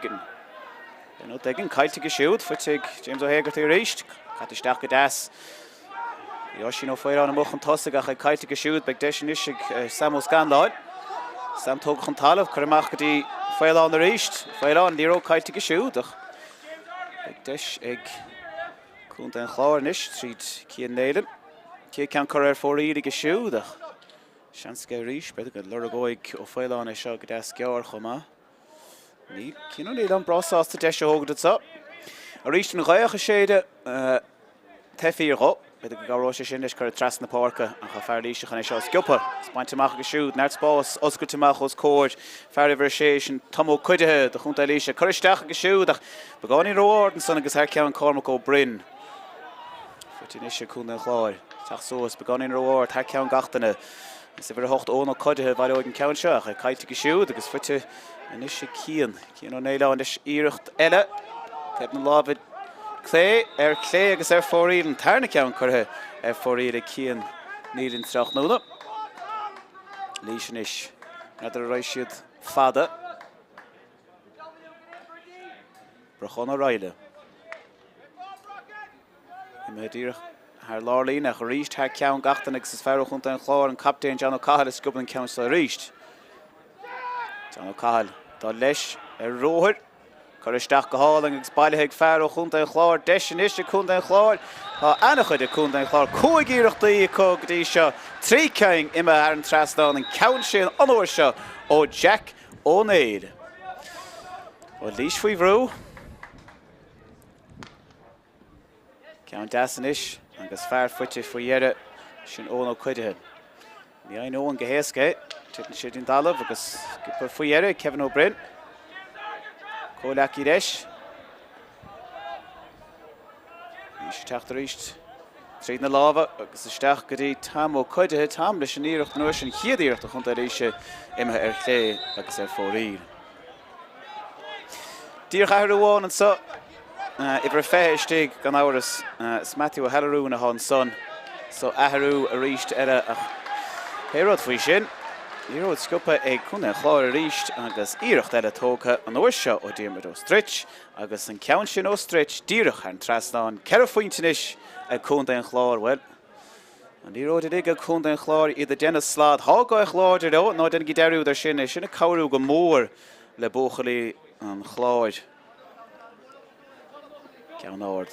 Deegan. No Deegan, cailte siúd, fuitig James O'Hagan í ríist. Cailte steach go das. Yoshi no fáir an moch an tosig ach cailte siúd beag deis isig Samuel Scanlon. Sam tóg an talamh chuach go dtí fáil an ríist. Fáil an líró cailte siúd ach. Beag deis ag cúnta an Clár nis tríd Cian Néilen. Cí cean chur fórí go siúd ach. Seans go ríist beidir go luragóig ó fáil an seo go das gear chumá. Ní cían níl an brasásta deis ógad atá. A ríist an ghaocha séide tefiír go. Beidir go gáróise sin is chur tras na párca an cha fearlíise chan seo sciúpa. Spáinteach go siúd, neart spás, oscailte os cóir, fearibhar sé sin tamó cuidethe do chunta líise. Chur isteach go siúd ach begáí róir an son agus thar ceann Cormac ó Bryn. Fuitin isise cúna chláir. Teach sós begáí róir, thar ceann gatainna. Is bhar hocht óna cuidethe bhaile óid an ceann seo ach caiite go siúd agus fuite an isise Cian. Cian ó néile is íireacht eile. Ceap na lábhid Clare agus fóríad an tarna ceann chutha fóríad Cian níl an trach nóna. Lís an is. Nadidir a roiith siad fada. Brachon a roile. Imime díreach haar lárlín nach ríist haar ceann gachtain agus is fearr chunta an Clár an captain John O'Cahill is gobal an ceann sa ríist. John O'Cahill dá leis róthir. Chur isteach go háling agus bailithe fearr chunta an Clár deis an isise chunta an Clár. Tá annach chuide chunta an Clár cúig íireachtaí có go dtí seo trí ceing imime ar an trasdáin an ceann sin anúir seo ó Jack O'Neill. Ó lís faoi bhrú. Ceann das an is agus fearr fuite faoi dheire sin óna cuidethe. Ní aon óan go héasca tuireann siad an dalamh agus go faoi dheire Kevin O'Brien. Cólaach í leis. Ní teach ríist. Tríd na lábha agus isteach go dtí tam ó cuidethe tam leis an íireacht nuair sin chiaadíireacht a chunta ríise imime ar chlé agus ar fóríd. Dír chairúháin an sa ibre féistigh gan áras is Matthew O'Halloran na hán son. So aharú a ríist eile ach héród faoi sin. Níród scopa ag chuna Clár a ríist agus íireacht eile tócha an uair seo ó Diarmaid ó Strit agus an ceann sin ó Strit díreach ar an trasdáin ceithre faointenis ag chunta an Clár well. An níród ag ag chunta an Clár iad a déanana slád hágáil Cláir ó ná den go deirú ar sin sinna cabhrú go mór le bóchalaí an Chláir. Ceann áard.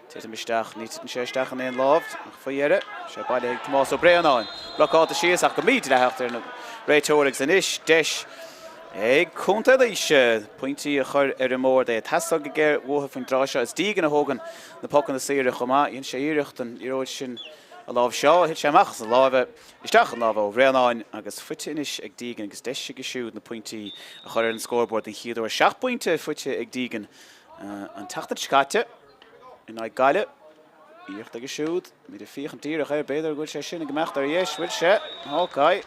Tita misteach ní an séisteach an éon lábh ach faoi dheire sé bailithe ag Tomás Ó Breanáin. Blocáta síos ach go míad letheacht ar na réiteoirigh san is deis ag chunta líise pointí a chur ar an mór é tastal go ggéir bhtha faoin dráseo is dígan a thógan na pocan na saoire chumá íon sé íireacht an íróid sin a lábh seo hit sé amachchas a lábh isteach an lábh ó Breanáin agus fuite inis ag dígan agus deis go siúd na pointí a chur ar an scórbord an chiadú 7 pointe fuite ag dígan an tachtad scate in ag gaile íocht agus siúd mí de fíoch an tíreach ar beidir gúil sé sin gomecht ar dhéis bhfuil sé hácaid.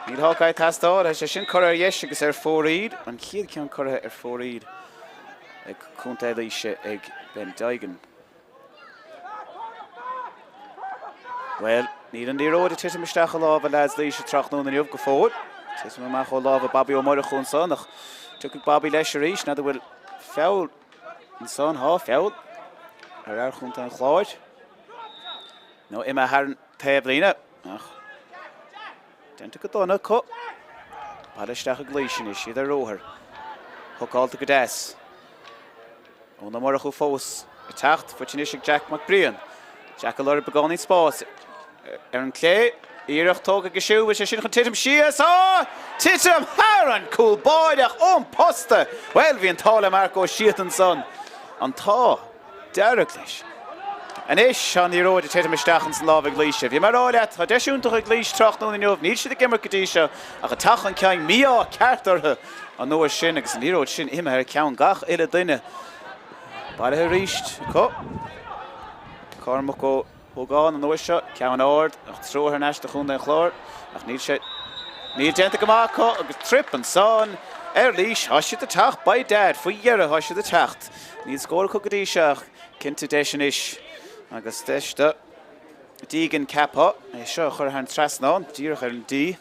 Níl hácaid tastáil sé sin chur ar dhéis agus ar fóríd an chiad ceann chutha ar fóríd ag chunta líise ag Ben Daigan. Well, níl an díróid a tuism isteach a lábh a leads líise trachnún na niuh go fód. Tuism amach ó lábh Babhta ó Murach chun son ach tuigh Babhta leis a ríis na bhfuil feall an son há feall. Ar chunta an Chláir. No imime thar an taobh líine ach dénta go donna có. Bailisteach a gléisisin is siad ar róthir. Thugáilta go deas. Ó na marach ó fós i techt fuitin isig Jack McBrien. Jack a lorg begáí spás ar an clé íireacht tóga go siúbh sé sin chun titim síos titim hÉireann cúil báideach ón posta. Well bhí an tála mar ó siad an son an tá. Deireg leis. An is an íróid a titim isteach an lábh glíise. Bhí mar ráileat tá deisiúntaach a glís trachnún na neomh níl siad a gimar go dtí seo ach a tachan ceann míá ceartartha an nuair sin agus an íróid sin imime ar ceann gach ile duine. Bailithe ríist có. Cormac ó gáin an nuair seo ceann áard ach tróthar neis de chunta an Clár ach níl dénta go maith có agus trip an son ar líis thoisiad a techt ba dad faoi dhearr thoisiad a techt. Níl scóir go dtí seach cinnte deis an is agus deiste dígan capá é seo chur an trasnáin díreach ar an dí.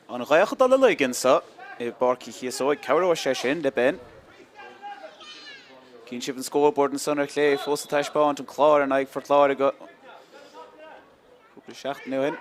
An ghaocha dal ligan sa I barci Chíosóg Cowra sé sin de ben. Cín sibh an scoreboard an sunnar clé fós a taispáint an Clár an ag for Clár go. Cúpla seacht nu hin.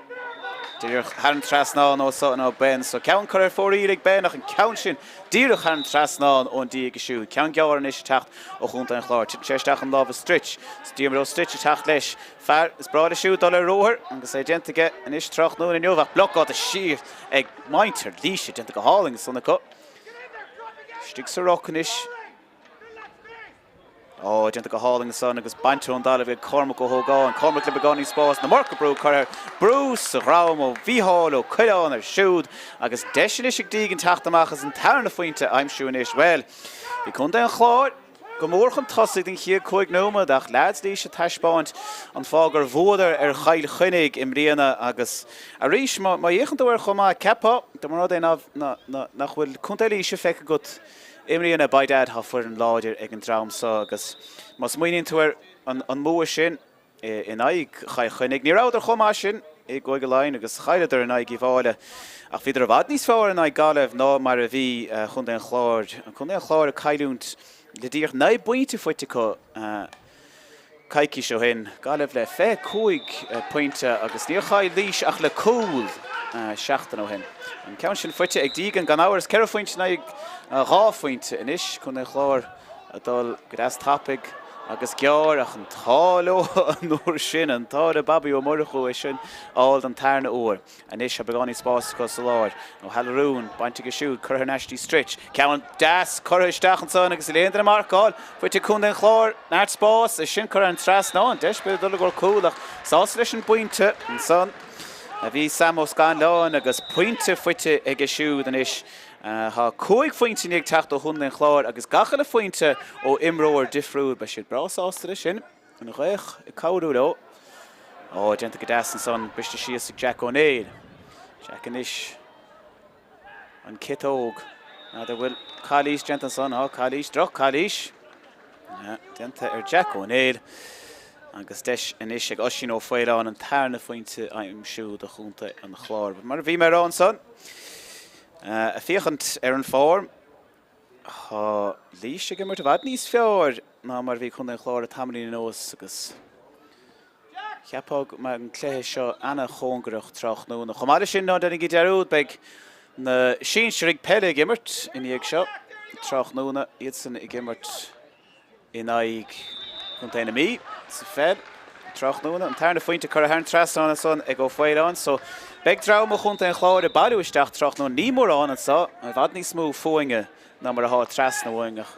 Dúrach haran trasná nó sa nó ben so ceann chuir fórí ag ben ach an ceann sin dúrach haran trasná ón dí go siú. Ceann gear an is techt ó chunta an Clár. Séisteach an lábh stritch. Stíam stritch a techt leis. Fear is brada siú dal róir agus é gentige an is trach nó in Jovach blockád a sír ag mainter líise gentige go háling sanna co. Stig sa rock an is. Oh, gentle go hauling the sun agus bancho an dal vid Cormac go hoga and Cormac le begani spás na marca brew car Bruce raum o vihall o cuileán ar siúd agus deisian is ag dígan tachtamachas an tarna fointe I'm siúin is well. Bhí chun an Chlár go mórchan tosaigh den chiad chuig nóma ach lads lí se taispáint an fágar bhódar ar chail chuinnig im riana agus a rís má dhéchan ar chumá cepa do mar é nach bhfuil chunta lí se feice gut Imriana by dad ha for an láidir ag an traum sa agus mas muoinn tú an mua sin in aig chai chuinnig ní ráidir chumá sin I goig go lein agus chaileidir an aig I bháile ach fiidir a bhd níos fáir an aig galibh ná mar a bhí chun an Chlár an chun an Chlár a caiilúnt le dtíoch na buinte foiite có caiici seo hin galibh le fé cúig pointe agus níor chaid líis ach le cúil seachtain ó hin. An ceann sin foiite ag dígan gan áhar is ceir fointe na ag rá fointe inis chun an Chlár a dul go as tapig agus gear ach an tálo an úr sin an tá a babi ó morchu é sin áil an tarna úr an is a begáí spás go sa láir ó Hallarún bainte go siúd chur neistí stritch ceann das chur isteachchan san agus léonanna marcáil foiite chun an Chlár náirt spás is sin chur an tras ná an deis be dul go coolach sás leis an buinte an san a bhí Samos gan leáin agus pointe foiite ag siúd an is ha cúig fointe ag techt ó chun an Chlár agus gacha le fointe ó imróir difriúd ba siad brasásta sin an réich I cabhrú ó ó genta go deasan san biste sios ag Jack O'Neill Jack an is an kitóg na there bhfuil chalís genta san chalís droch chalís genta ar Jack O'Neill agus deis an is ag osin ó foiile an tarna fointe I'm siúd a chunta an Chlár mar bhí mar an san a fiachant an fórm lís ag immert a bhd níos fearr ná mar bhí chun an Chlár a tamlí nós agus cheapág mar an cléthe seo anna chóngarach trach nó na chomáile sin ná dennig I dearúd beag na sínsir ag peile ag immert in ag seo trach nóna iad san ag immert in aig chun mí sa fed trach nóna an tarna fointe chur a hairn trasán san ag ó foiile so Beg traum chunta an Chlár a bailú isteach trach nó ní mór an sa a bhd ní smú fóinge ná mar a há tras na bhaingach.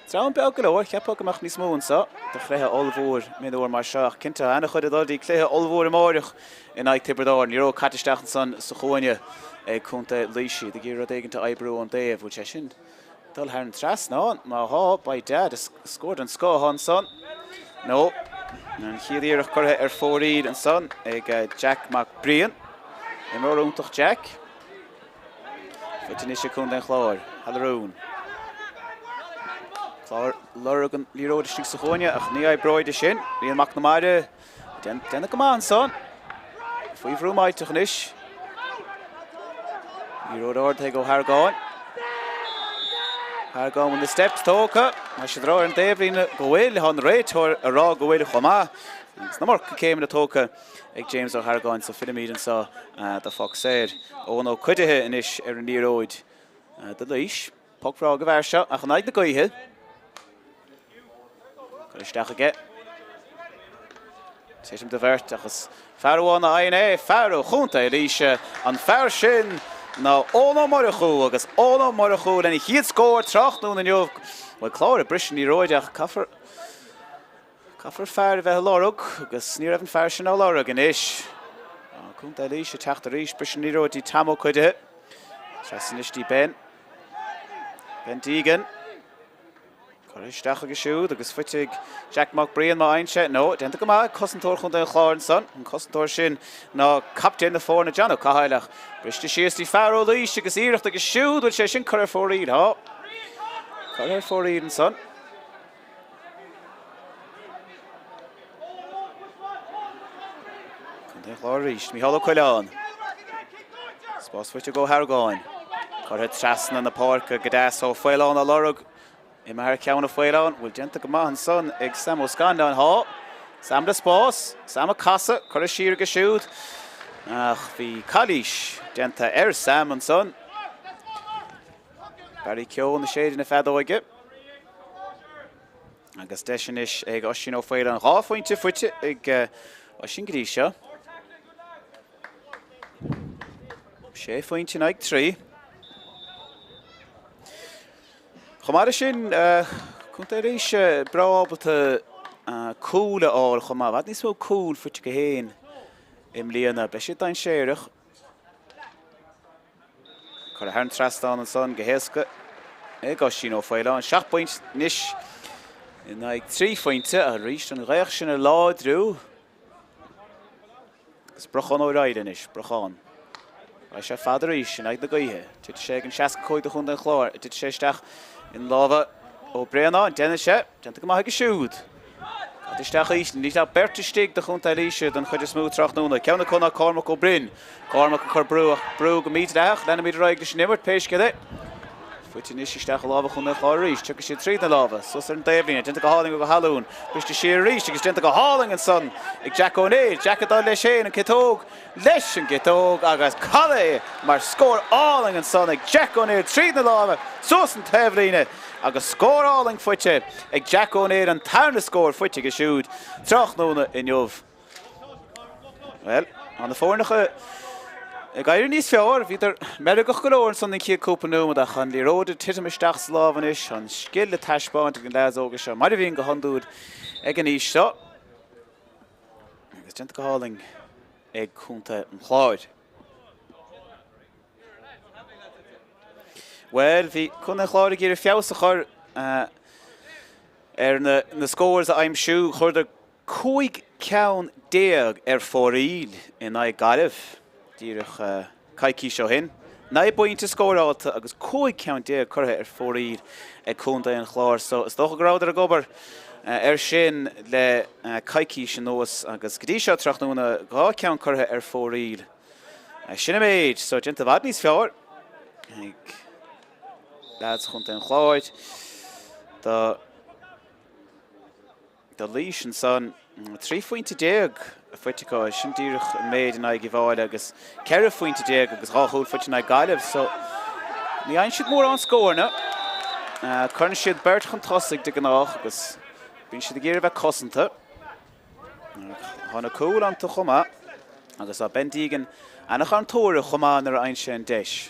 Traum be go leir ceappa goach ní smún sa de chléthe olbhór minúir mar seach cinnte anna chud adultí cléthe olbhór amárach in ag tibredáir ní ró catisteachchan san sa chuine ag chunta líisi de gé éigeanta ebrú an déobh bhil sé sin dul hairn tras ná má há by dad is scóir an scóhan san nó an chiaíireach chutha ar fóríd an san ag Jack McBrian Imróúntaach Jack Fuitin is chun den Chlár Hallarún Chlár luragan líróide stig sa chuine ach ní broide sin bhí an mac na maire denna go man san faoi bhrúmáiteach is líróid ard go Hargáin Hargáin when the steps tóca mar sé rá an déhlína go bhfuil an réitheir a rá go bhfuil chomá It's na marca céim na tóca ag James ó Hargáin sa Filimídan sa the Fox said ó nó cuideithe inis ar an níróid de líis pochrá go bhhair seo ach an aig na gaithe chuisteach aige Téisiim de bhirt agus fearháin na aine fearú chunta I líise an fear sin ná óna marachú agus óna marachú lena chiad scóir trachnú na neomh bhfuil Clár a brisin níróideach caafar fear bheith lárug agus ní raibh an fear sin á lárug in is. Cúnta líis a teachta ríis brisin níróidí tamó chuide. Tresan istí Ben dígan. Chuisteach agus siúd agus fuitig Jack McBrian má einse. No, denta go má cosantóir chun an Chlár an san. An cosantóir sin ná captain na fór na Janó cahailech. Briste sios tí fearó líis agus íirecht agus siúd bhfuil sé sin chur ar fóríd. Chur ar fóríd an san. Chlár ríist, Mícheál Ó Coileán. Spás fuite go Hargáin. Correct Trasna na Pháirc Gadas ó Fáilán a Lorug. Imar ceann a Fáilán, bhfuil genta go maith an son ag Sam ó Scandan há. Sam de Spás, Sam a Casa, correct siar go siúd. Ach, bhí Calís, genta Sam an son. Barry Keogh na séidir na fedóige. Agus deisinis ag Oisín ó Fáilán há fointe fuite ag Oisín Grí seo. Sé fointe ag 3. Chomara sin, chunta rééis brábalta cúla áil chomá. Bhad níos mó cúl fuite go héin im líana. Be sé dain séireach. Chor a Harn Trastáin an son go héasca. Ag Oisín ó Fáilán. 7 point níos. In ag 3 fointe a ríist an réach sin a ládrú. Gus brochan ó raid inis, brochan. Ba sé fadar ríist sin ag na gaithe. Tid sé an 65 a chun an Clár. Tid sé isteach in láva ó Breanna, déine sé, genta go maith go siúd. Cad isteach ís, ní tá berta stig de chunta líise don chuidir smú Tráchtaire. Ceanna chuna Cormac ó Bryn. Cormac a chur brú go míteach, lena míad roiig leis nimmert péisceide. Fuite níos isteach a láva chun na Clár ríist, tucha sé trí na láva. Sus ar an Dablín, genta go háling go halún. Biste sé ríist, agus genta go háling an son. Ag Jack O'Neill, Jack adá leis sé an Citóg. Leis an Citóg agus cadé mar scór áling an son ag Jack O'Neill trí na láva. Sus an Tablín agus scór áling fuite ag Jack O'Neill an tarna scór fuite go siúd. Tráchtaire in jobh. Well, an na fórnacha ag éireann níos fearr, bhíidir meragach go leor san chéad cúpa nómadach an líróide titim isteach slávan is an scill le taispáint an leasóga seo. Mar a bhíon go handúd ag an níos seo. Agus genta go háling ag chunta an Chláir. Well, bhí chun an Chláir gur fios a chur ar na scórs a aimimsú chuir de 5 ceann déag ar fóríl in ag gaibh. Díreach caiicí seo hin. Na buinte scóráilta agus 5 ceann déag curtha ar fóríl ag chunta an Chláir. So is dócha gráidir a gobar ar sin le caiicí sin nóas agus go dtí seo Tráchtaire 2 ceann curtha ar fóríl. Sinna méid, so genta bhad níos fearr. Ag lads chunta an Chláir. Tá lís an son 3 fointe déag a fuiteá sin díreach méid in ag bháil agus 4 fointe déag agus ráthúil fuite na gaiileh. So ní aon siad mór an scórna. Churn siad beirt chun tosaigh de gnách agus bíonn siad a ggéir bheith cosanta. Tháina cúil an tá chumá agus a bentígan anach an tóra chumá ar aon sé an deis.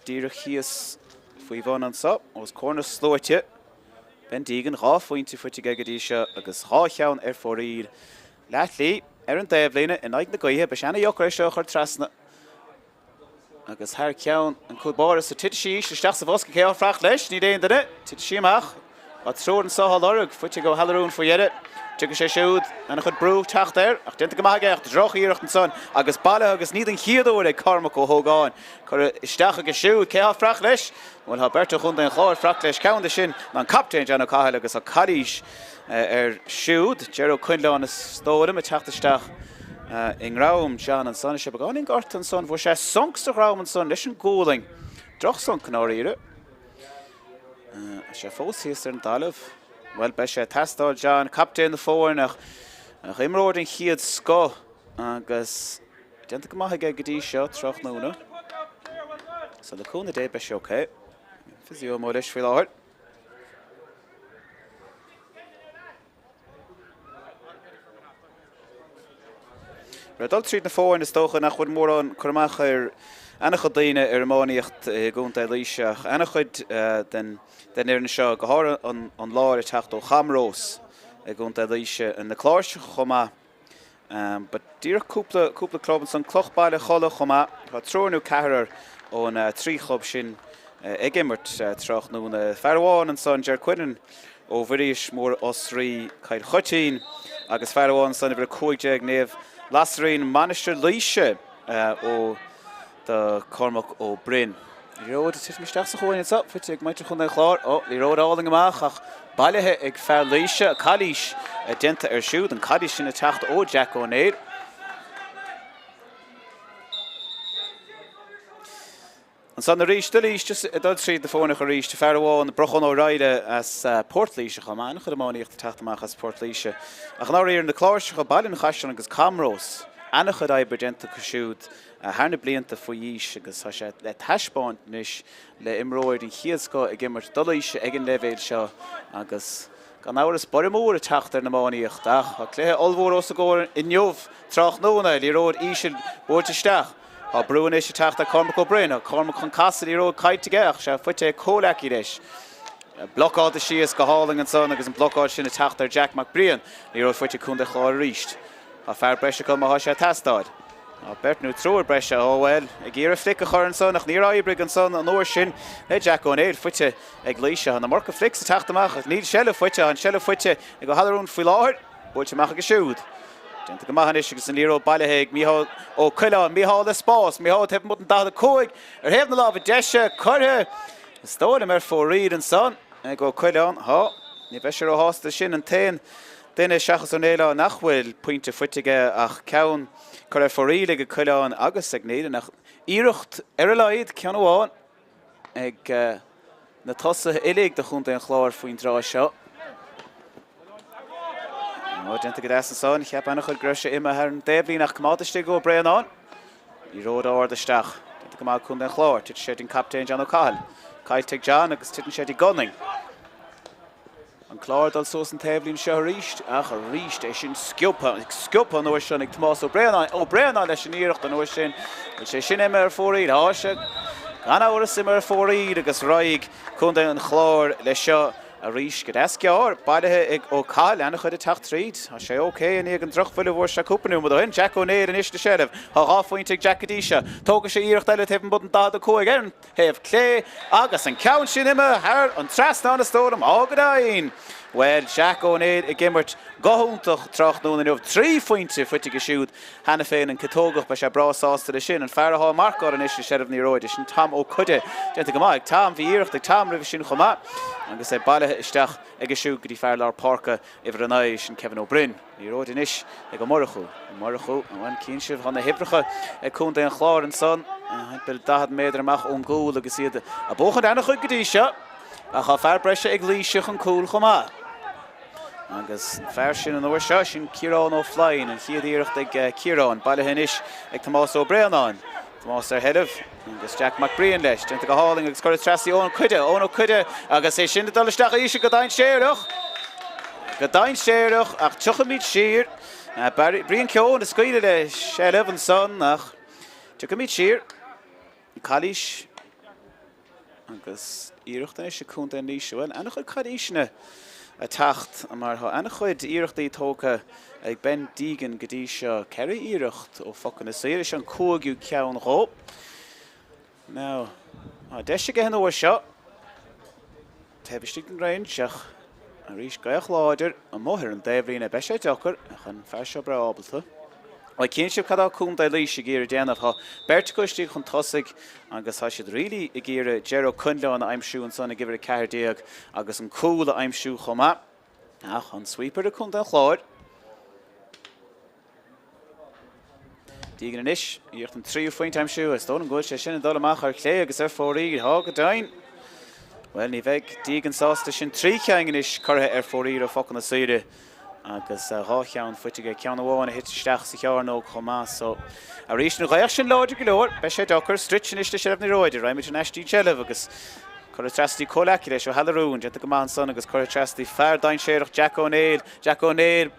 Díreach chias faoi bhain an sa, os córna slóite. Bentígan rá fointe fuite gagadí seo agus rá cheann ar fóríl. Leatlí ar an Dablín in ag na gaithe be seanna jochra seo chuir trasna. Agus thar ceann an cúbáras sa tiit síos isteach sa bhosca céall freach leis, ní déon duine, tiit síamach. A tróir an sáthal lorug, fuite go hallarún faoiire. Tuige sé siúd ana chud brú Tráchtaire, ach denta go maith droch íirecht an son, agus bailthe agus níd an chiadúir ag Cormac ó Thógáin. Chur isteach go siúd céall freach leis, bhfuil ha berta chun den Chláir freach leis ceann sin ná captain John O'Cahill agus a Calís ar siúd, Gerald Quinlan is stórim a teachtasteach in Rám John an son, sé begáin in gart an son, bhfuil sé sonks a Rám an son leis an góling. Droch son canáíire. Sé fós híos ar an dalamh. Well, be sé testáil John, captain na fórnach, imróir den chiad sco agus denta go maith ag go dtí seo Tráchtaire. So le cúna dé be sé oké. Fisiú mó leis faoi láthir. Dul tríd na fórn is dócha nach chud mór an chumach ar ana chud daoine ar máíocht gúnta líiseach. Ana chud den ar na seo go háir an láir a teacht ó chamrós gúnta líise in na Clár chumá. But dír cúpla club san clochbáile chola chumá, Tá trónú cehar ón 3 club sin ag immert Tráchtaire na Fearháin an son Ger Cuireann ó bhríos mór osrí caid chotín agus Fearháin san bhar 5 néamh Lasarín Manister líise ó de Cormac ó Bryn. Líróid is misteach sa chuin up, fit ag maitre chun na Clár, líróid áling amach ach bailithe ag fear líise a Calís a denta ar siúd an Calís sin a teacht ó Jack O'Neill. son na ríis just dul tríd na fónach a ríis fearháin na brochan ó ráide as Portlíise chaán chud máíocht teachtamach as Portlíise. Ach ná íar na Cláir go bailin chaisian agus Camrós anna chud éibrgenta cosisiúd hána blianta faoíis agus sé le taiispáint níos le imróid in chiascó ag gimmart dulíise ag an levéil seo agus gan áras borimór a Tráchtaire na máíocht ach a cléthe olmhór os a ggóir in neomh Tráchnaúna í ród ísil bórteisteach. A brúin is Tráchtaire Cormac O'Brien, Cormac chun casal í ród caiiteach se fuite cólaí leis. Blokáid a sios go Hurling an son agus an blokáid sin a Tráchtaire Jack McBrien í ród fuite chun de chláir ríist. A fear breise go má sé testáid. A Bertnú trúir breise óhfuil ag ggéar a flic a chur an son nach níor aibrig an son an uair sin le Jack O'Neill fuite ag léise an marca flic sa teachtamach níl selle fuite an selle fuite ag go hadarún faoi láthir búilte meach go siúd. Denta go maithan is agus an líró bailithe Mícheál ó Cuileán, Mícheál le spás, Mícheál tep mutan da cóig hebh na lábh deise curthe stóla mar fóríd an son ag go Cuileán ní bheisiir ó hásta sin an tain duine seachas ó néile nachhfuil pointe fuitige ach ceann chur fóríd go Cuileán agus ag néad nach íireacht ar a laid ceann amháin ag na tosa ilig de chunta an chláir faoin drá seo. Denta go an son, cheap anna chud greise imime ar an déblí nach cumáiste go breanán. Í ród áirdisteach, denta go má chun den chláir, tit sé an captain John O'Cahal. Caiiteag John agus titan sé gunning. An Clár dal sós an tablín seo ríist, ach a ríist é sin sciúpa an uair sin ag Tomás O'Brien leis sin íireacht an uair sin, sé sin imime ar fóríd, se gan áras imime ar fóríd agus roiig chun den an Clár le seo a ríis go esceár, bailithe ag O'Cahal anna chud a techt tríd, a sé ócé an ag an drochfuile bhór se cúpanú mo hin Jack O'Neill an iste séirih, ráfointe Jack Adíise, tóga sé íireacht eile tefn bud an dad a cóig an, hebh clé agus an ceann sin imime thar an trasná na stóram ágadaín. Well, Jack O'Neill ag gimmart gohúntaach Tráchnaúna neomh 3 fointe fuite go siúd hena féin an catógach ba sé brásásta sin an fearrthá marcáir an iste séirih ní róide sin tam ó cuide denta go maith tam bhí íireacht ag tam rih sin chomá agus é bailithe isteach ag go siúd go dtí fearr lár Pháirce ihar an éis sin Kevin O'Brien. Ní róid inis ag go morachú an bhain cín sibh chuna hibricha ag chun an chláir an son bil 10 méadar amach ón gúil agus iad a bóchan anna chuid go dtí seo a cha fearr breise ag líiseach an cúil chomá. Agus fearr sin an uair seo sin Ciarán ó Flein an chiad íireacht ag Ciarán bailithe inis ag Tomás O'Brien Tomás ar headh agus Jack McBrien leis denta go Hurling agus chuir trasí ón chuide agus é sin dolisteach íse go dain séireach ach tucha míid siar Brian Ceón a scoile le sé an son ach tucha míid siar chalís agus íireachta is se chunta an níos bhfuil anna chuid cad ísne a tacht mar anna chuid íireachtaí tócha ag ben dígan go dtí seo ceir íireacht ó focan na saoire se an cógiú ceann ró. Now, deise go hen uair seo tebistí an rain seach a rís gaach láidir an móthir an déimhlín a be sé deachar a chun fearr seo breábalta. Ag cén sibh cadá cún da líis i ggéir déanamh tha berticúistí chun tosaigh agus tá siad rilí i ggéire Geró Cunleán a aimsú an sanna gibhar ceirdaíag agus an cúil a aimsú chomá. Ach an sweeper a chun den chláir. Dígan an isis, íocht an 3 foint aimsú, a stón an gúil sé sin an dul amach ar clé agus ar fóríd thá go dain. Well, ní bheith dígan sásta sin 3 ceangan is curtha ar fóríd ó focan na saoire. Agus rácheann fuitige ceann amháin a hitisteach sa chearn ó chomá so a rís nó ghaoch sin láidir go leor be sé dochar strit sin iste séibh na róidir raimiid an eistí teileh agus chuir trastíí cólaci leis ó healarún de go má son agus chuir trastíí fearr dain séireach Jack O'Neill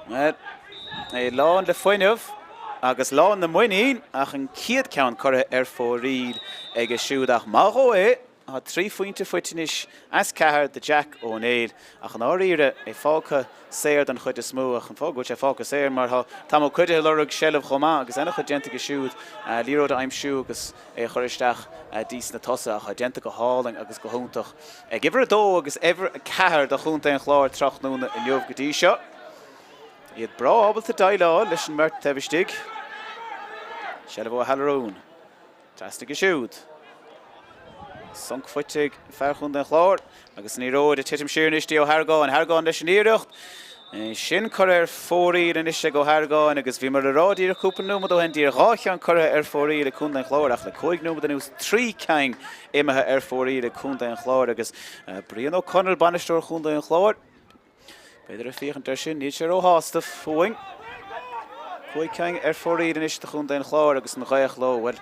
é lán le foiinemh agus lán na muoín ach an ciad ceann chuir ar fóríd ag a siúdach máthó é a 3 fointe fuitinis as cethir de Jack O'Neill ach an áíre é fácha séir den chuid a smúach an fágúil sé fácha séir mar tá chuide lorug sellh chomá agus enach chu genta go siúd líród a aimsú agus é chuiristeach dís na tosa a genta go Hurling agus go húntaach. Ag gibhar a dó agus ever a cethir de chunta an chláir Tráchnaúna in neomh go dtí seo. Iad brá ábalta dailá leis an mert tebistig. Sellh ó healarún. Trastig go siúd. Sunk fuitig fearr chun den chláir agus ní róid a titim siúrnistí ó Hargáin leis an íireacht Sin cur fórí in is go Hargáin agus bhí mar a rádír cúpan nó do hen dír gáan cur fórí le cúndain chlárach le chuig nó den ús trí ceing imethe fórí le cúndain chlár agus Brian O'Connell banisteúir cúndain chlár. Beidir a fiochan sin níd sé ó hásta fóing. Chuig ceing fórí in is de cúndain chlár agus na gaich lo well.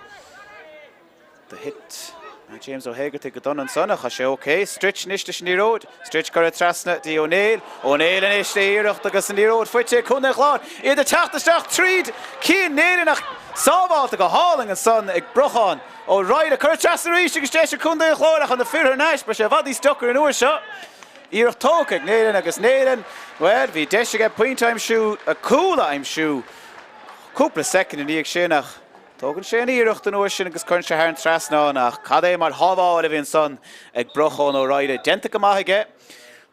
The hit James O'Hagerty go done an sonnach sé okay. Stritch niste sin road. Stritch cur trasna di O'Neill. O'Neill in is iirecht agus in road fuite cúna chlár. Iad a teachtasteach tríd cín néile nach sábháilta go háling an son ag brochán. Ó ráid a cur trasna ríis agus déis cúna chlárach an na fir náis ba sé bhadí stocar in uair seo. Iirecht tóca ag néilen agus néilen. Well, bhí deis ag pointtime shoe a coola I'm shoe. Cúpla second in íag sinach. Tógann sé an iirecht an uair sin agus chun Sathairn trasná nach cad é mar hábháil a bhíon son ag brochán ó ráide denta go maithige.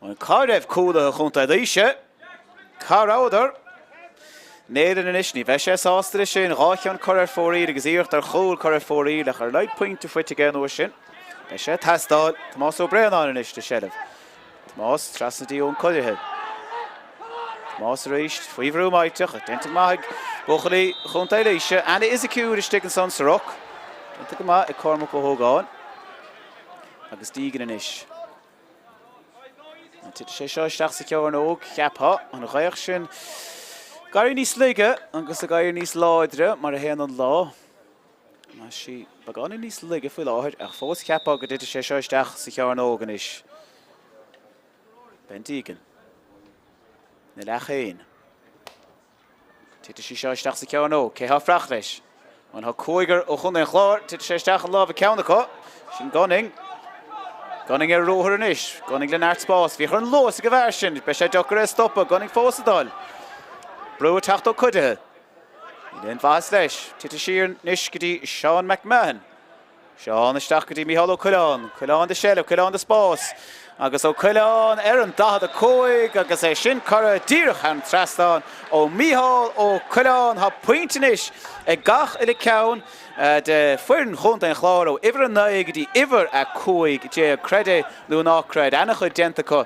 An cáibh cúla a chunta dhíise. Craobhacha. Néidir in isní bheith sé sásta sin rácheann cur fórí agus iirecht ar chóil cur fórí le ar leid pointe fuite gan uair sin. Bheith sé tastáil Tomás ó Breanán in iste seirbh. Tomás trasna dí ón coirithe. Tomás a ríist faoihrú maiteach a denta maithig Bochalí chunta léise and is a cúr is stig an son sa rock. Denta go maith ag Cormac ó Hógáin. Agus dígan in is. An tite sé seo isteach sa ceann óg cheaptha an ghaoch sin gaiir níos lige agus a gaiir níos láidre mar a héan an lá. Má si bagáin níos lige faoi láthir ach fós cheaptha go dtite sé seo isteach sa ceann óg an is. Ben dígan. Na lechéin. Tite sí seo isteach sa ceann óg cé há freach leis. An ha cóigar ó chun chlár tite sé isteach an lábh ceannacha sin gunning. Gunning ar róthar an is. Gunning le náirt spás. Bhí chun lós a go bhhair sin. Be sé deochar a stoppa. Gunning fósadáil. Brú a teacht ó cuidathe. Í den bhas leis. Tite sír níos go dtí Seán McMahon. Seán isteach go dtí Mícheál Ó Cuileáin. Cuileáin de Seileadh. Cuileáin de Spás. Agus ó Cuileáin ar an dahad a cóig agus é sin cara díreach an trastáin ó Mícheál Ó Cuileáin ha pointinis ag gach ile ceann de fuireann chunta an chlár ó iver an naig dí iver a cóig dé a creide lú nácreid anna chu denta chu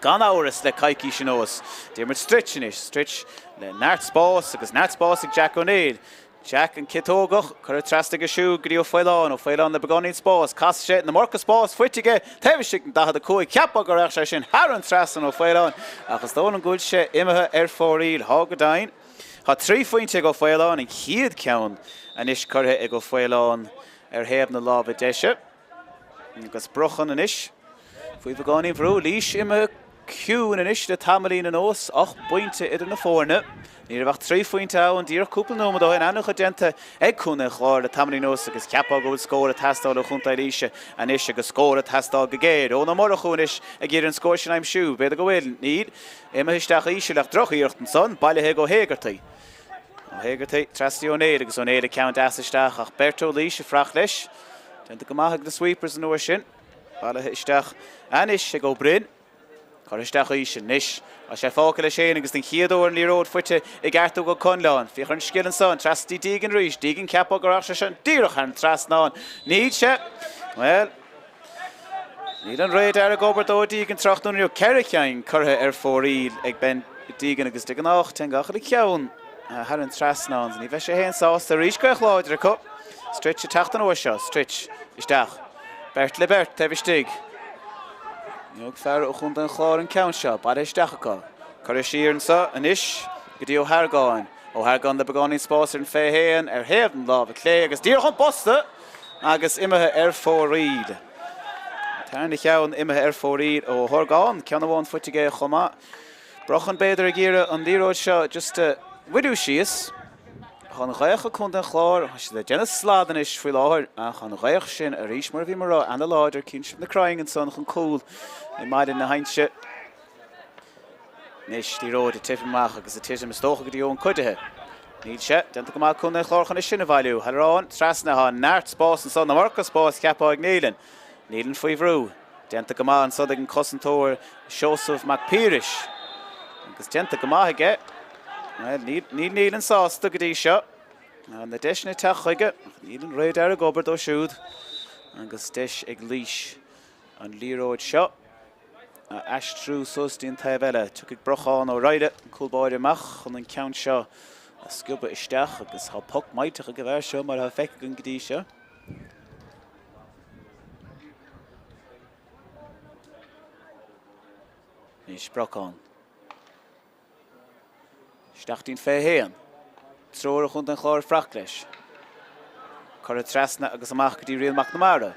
gan áras le caiicí sin os. Déir mar stritchinis, stritch le náirt spás agus náirt spás ag Jack O'Neill. Jack an citógach chur trasta go siú go dtí ó Fáileáin na beganín spás cas sé na marca spás fuitige taimhiste an dahad a cóig ceappa go raibh sé sin thar an trastan ó Fáileáin agus dó an gúil sé imethe ar fóríl hágadáin. Tá trí fointe go Fáileáin an chiad ceann an is curtha ag go Fáileáin ar thaobh na lábh deise. Agus brochan an is. Fuoi beganín bhrú lís imethe ciún an is de tamalín an os 8 pointe idir na fórne. Níor bhacht 3 fointe an dír cúpla nómad ó hin anach a denta ag cúna chlár le tamalín os agus ceappa go bhfuil scóir a tastáil ó chunta líise an is agus scóir a tastáil go géad. Ó na mar a chuúin is ag ggéir an scóir sin aim siú. Beidir go bhfuil níd imethe isteach íse le droch íocht an son bailithe go Héigeartaí. Ó Héigeartaí trasí O'Neill agus O'Neill a ceann isteach ach Bertó líise frach leis. Denta go maithag na sweepers an uair sin. Bailithe isteach an is ag ó Bryn. Chur isteach íse níos. A sé fáca le sé agus den chiadóir ní ród fuite ag airtú go Conláin. Bhí chun scill an son trasí dígan ríis, dígan ceappa go raibh sé sin díreach an trasnáin. Níd sé. Well, níl an réad ar a gobert ó dígan trachtúnaíú ceiriceáin curtha ar fóríl ag ben dígan agus dígan ácht ten gacha le ceann thar an trasnáin. Ní bheith sé héan sásta ríis go chláidir a cup. Stritch a teachtan ó seo, Stritch isteach. Bert le Bert, tebhiste. Níog fear ó chunta an chlár an ceann seo, bad isteach acu. Cur síorn sa an is go dtí ó Hargáin. Ó Hargáin de beganín spás ar an hÉireann ar thaobh an lábh clé agus dír chun bosta agus imethe ar fóríl. Tarna cheann imethe ar fóríl ó Hargáin ceann bháin fuitige chomá. Brochan beidir a ggéire an díróid seo just widú síos. Chan ghaocha chunta an chlár, si le déanana sládan is faoi láthir a chan ghaoch sin a ríis mar bhí mar rá anna láidir cín sin na crying an son chun cúil i maidin na haintse. Nis tí róid a tifanach agus a tiism istócha go dtí ón cuidathe. Níl sé, denta go maith chunta an chlár chun is sinna bhailiú. Halrán, trasna há náirt spás an son na marca spás ceappa ag Néilen. Néilen faoi bhrú. Denta go maith an son ag an cosantóir Seosamh Mac Pháirc. Agus denta go maith aige. Níl Néilen sásta go dtí seo. An na deisna techuige, Néilen réad ar a gobert ó siúd. Agus deis ag líis an líróid seo. Astrú Sustín Taibella took it Brochán ó Raide Coolboy amach on an count seo a scuba isteach agus há puck maitach a gyfer seo mar ha feic gan gdí seo. Nis Brochán. Stachtín fé héan. Tróra chun an Chlár frach leis. Cor a trasna agus amach gdí rion McNamara.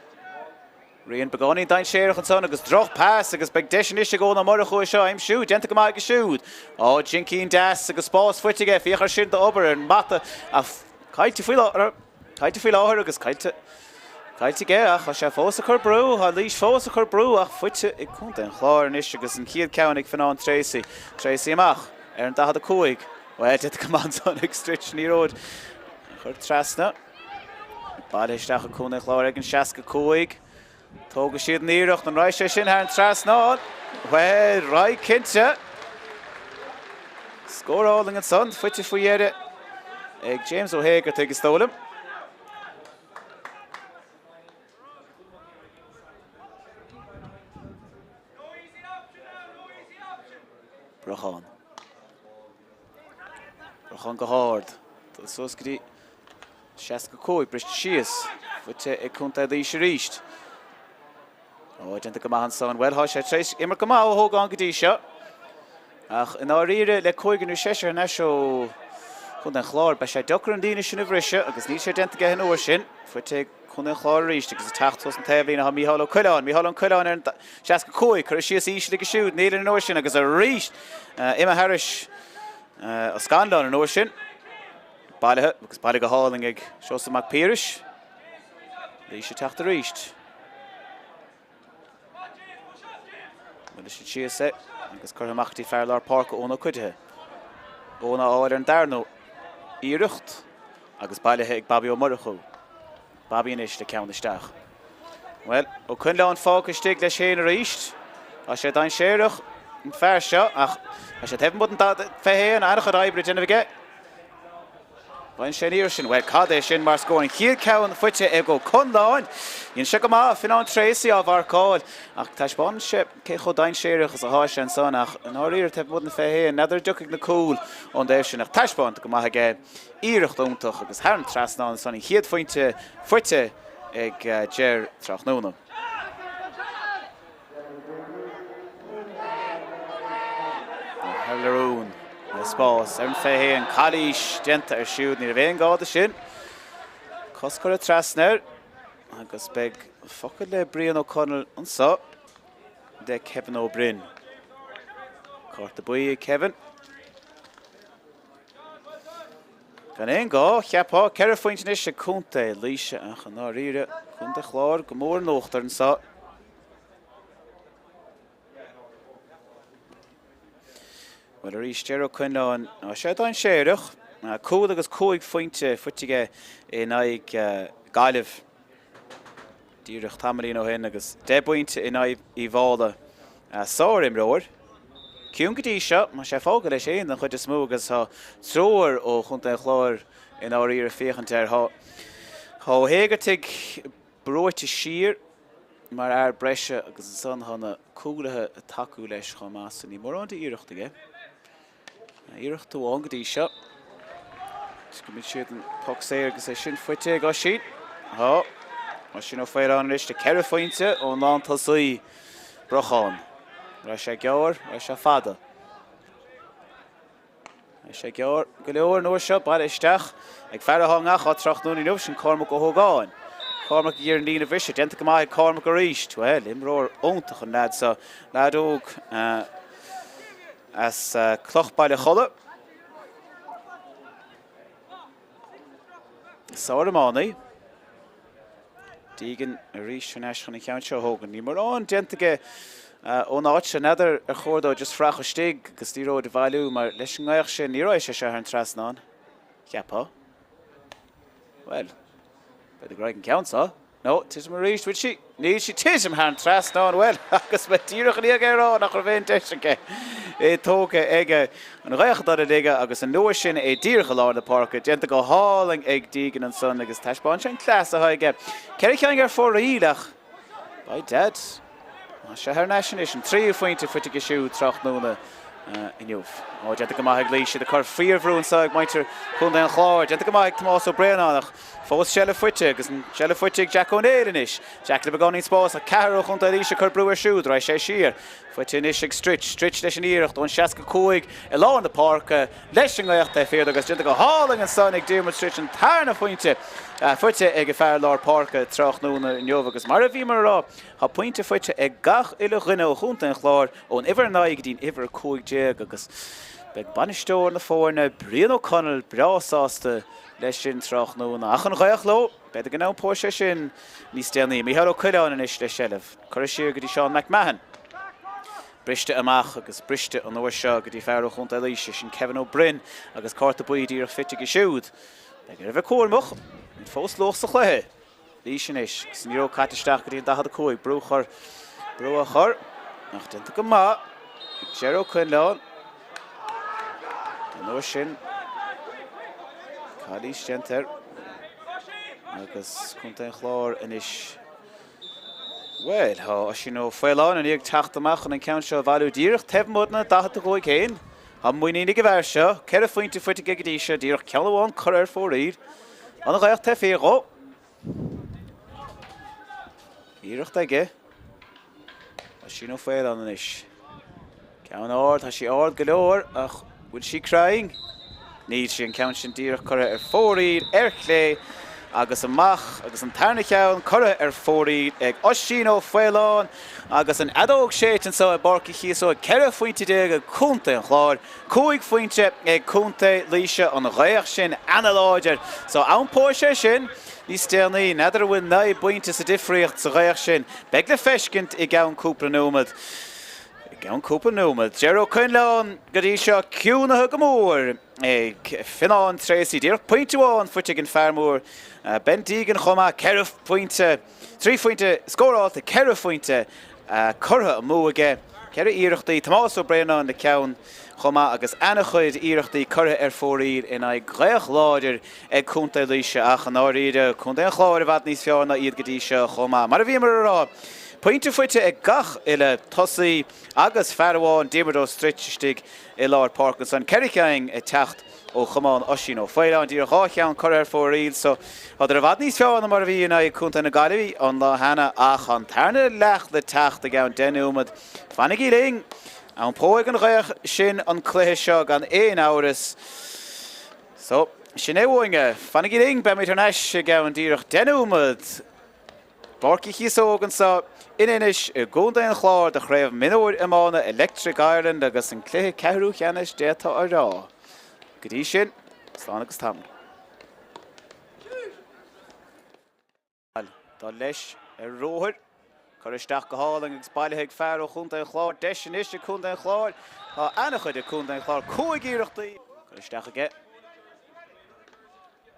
Rion begáí dain séireach an son agus droch pass agus beg deis is go na mar chu seo im siúd, genta go mai go siúd. Ó Jinkín das agus spás fuitige fiachar sin de ober an mata a caiite fí láthir agus caiite geach a sé fós a chur brú, a lís fós a chur brú ach fuite I cúnta an Chlár an is agus an chiad ceannig fan an Tracy amach an dahad a cúig. Well, dit go man son ag stritch ní ród. Chur trasna. Baile isteach a cúna Chlár ag an seaca cúig. Tóga siad níireach an ráis sé sin ar an trasná. Well, rai cinte. Scóráling an son, fuite fuiére ag James O'Hagan ag stólam. Brochán. Brochán go hard. Sos grí seaca cúig brist síos. Fuite ag cúnta dí sé ríist. Ó, genta go maithan son, well, há sé tréis imar go maith ó thógáin go dtí seo. Ach, in áiríre le cúigeanú séisir na seo chun an Chlár, ba sé dochar an daoine sin a bhrise, agus ní sé genta gaithe uair sin, fuite chun an Chlár ríist, agus a tachtós an taobhlín a Mícheál Ó Cuileáin. Mícheál Ó Cuileáin ar an seaca cúig, chuir síos ísle go siúd, níl an uair sin, agus a ríist Ima Harris a Scanlán an uair sin. Bailithe, agus bailithe go háling ag Seosamach Pháirc. Ríist a teacht a ríist. Well, is síos agus chuir amachtaí fearlár Pháirc óna cuidethe. Óna áir an darnó íireacht agus bailithe ag Babhta ó Murchú. Babhta inis le ceann isteach. Well, ó Cuileáin fágaisteigh leis chéan a ríist. A sé dain séireach an fear seo ach a sé tefn bud an fehéan anach a raibrid inna bhige. Bain sé níir sin, well, cad é sin mar scóin chiad ceann fuite ag go Cuileáin. Íon se go maith fin an Tracy á bharcáil ach taisbán se cé chud dain séireach as a háis an son ach an áiríir tefn bud na fehéan nadidir ducaigh na cúil ón déir sin ach taisbán go maith ag íireacht úntaach agus thar an trasná an son chiad fuite ag Ger Tráchtaire. Harlarún. Spás, ar an fehéan cadís genta ar siúd ní a bhéon gáda sin. Coscar a trasnair, agus beg focad le Brian O'Connell an sa, de Kevin O'Brien. Cort a buí Kevin. Gan éon gá, cheapá, ceir fointin is a cúnta líise ach an áiríre, cúnta Chlár, go mór nóchtar an sa. Well, ar ístear ó Cuileáin, sé dain séireach, cúil agus cúig fointe fuitige in aig gaiileh díreach tamarín ó hen agus de buinte in aig I bhála sáir imróir. Ciún go dtí seo, má sé fágad leis éon an chuid is smó agus tá tróir ó chunta an Chlár in áiríre féchantéir. Tá héagatigh broite sír mar ar breise agus an son hána cúlathe a taú leis chu más ní mór an de íireachta ige. Íireacht tú an go dtí seo. Go mid siad an puck sé agus é sin fuite go siad. Tá, mar sin ó féile is de ceir fointe ó ná tosaí Brochán. Ra sé geabhar, ra sé fada. Ra sé geabhar go leor nóir seo baile isteach ag fear hangach á Tráchtaire nuh sin Cormac ó Thógáin. Cormac dhéar an lína bhrise, genta go maith Cormac a ríist. Well, imróir óntaach an lead sa lead óg as cloch baile cholle. Iomána. Dígan a ríist fan eis chun I ceann seo Hógan. Ní mar an gentige ón áit se neidir a chórdó just frach a stig agus tí róid a bhailú mar leis an ghaoch sin ní raibh sé se ar an trasnán. Ceapá. Well, beidir go raibh an ceann sa. No, tis mar ríist with she. Ní si tis am an trasnán well agus be tíreach a níag ar nach ra bhéon teisce. Tóca ige an réachta a dige agus an nuair sin dírecha lá na parca, genta go háling ag dígan an son agus taisbáin sin clás a haige. Ceir ceann ar fór ílach. By dead. Sathairn sin 3 fointe fuite go siú Tráchtaire inniuh. Ó deanta go maith léise de chur fríomhrún saag maitir chun den Clár. Deanta go maith Tomás ó Breanánach. Fós selle fuite agus an selle fuite Jack O'Neill inis. Jack le beganí spás a cearú chun líise chur brú ar siúd ra sé siar. Fuite inis ag strit leis an íirecht ón 65 I lá an de park leis an gaicht fér agus deanta go háling an son ag Diarmaid Street an tarna fointe. Fuite ag fear lár park Tráchtaire inniuh agus mar a bhí mar rá. Ha pointe fuite ag gach ile rinne ó chunta an Clár ón iver naig dín iver 5 agus beg banistóir na fórne Brian O'Connell brasáasta leis sin Tráchtaire ach an gaiach lo beidir go ná póise sin níos déanaí Micheál Ó Cuileáin inis le sellh chuir siar go dtí Seán McMahon briste amach agus briste an uair seo go dtí fear ó chunta líise sin Kevin O'Brien agus carta buidí ar fitte go siúd begur a bheith cuairmach in fós loch sa chluthe líise inis gus níró cataisteach go dtí 15 brú a chur nach dinta go má Gerald Quinlan an uair sin Cadí Stenter agus chunta an Clár inis well ha sin ó foiáin an ag techt amach an count seo bhú díirech tefmódna 15 céin ha muoine go bhar seo ceir fointe fuite go ddíise díirech ceanháin chur ar fóríd an gaiach te féá íirecht aige sin ó foiáin inis Ceann ard, has she ard galore, ach, would she crying? Need she count sin díirech chur ar fóríd chlé agus amach agus an tarna ceann chur ar fóríd ag osín ó foiáin agus an adóg séitin so a barci Chíosóg ceir fointe déag a chunta an Clár 5 fointe ag chunta líise an ghaoch sin analáidir so an póise sin níos déanaí nadidir bhfuil na buinte sa difriocht sa ghaoch sin beg le feiscint I gceann cúpla nómad Gan cúpa nómad. Gerald Quinlan go dtí seo ciúnathe go mór ag Fináin Tracy díreach pointeháin fuite an fearmór Ben Deegan chuma 4 pointe 3 fointe scóráilta 4 fointe curtha mó aige ceir íirechtaí Tomás Ó Breanán na ceann chuma agus ana chuid íirechtaí curtha ar fóríd in ag gléach láidir ag chunta líise ach an áíide chunta an Clár a bheit níos fearna iad go dtí seo chuma mar a bhí mar rá Pointe fuite ag gach ile tosaí agus fearháin Diarmaid Streitstig I lár park an san Cerriceing I techt ó chamáin osín ó foiáin dír cháceann chur ar fóríl so idir a bhd níos feáin mar a bhí ina chunta na gaiilehí an lá hena ach an tarna lech le techt a gceann denúmad fannig í ling an póig an ghaoch sin an cluthe seo gan 1 áras so sin éhhainge fannig í ling be mé neis a gceann díreach denúmad Barci Chíosóg an sa Inis gúnda an Clár de chréibh Mionúr Iomána Electric Ireland agus an cluthe cehrú cheannis déta a rá. Go dtí sin, slán agus tam. Dá leis ar róthir, chur isteach go háling agus bailithe ag fear ó chunta an Clár, deis sin is a chunta an Clár, tá ana chuid a chunta an Clár, 5 íirechtaí, chur isteach aige.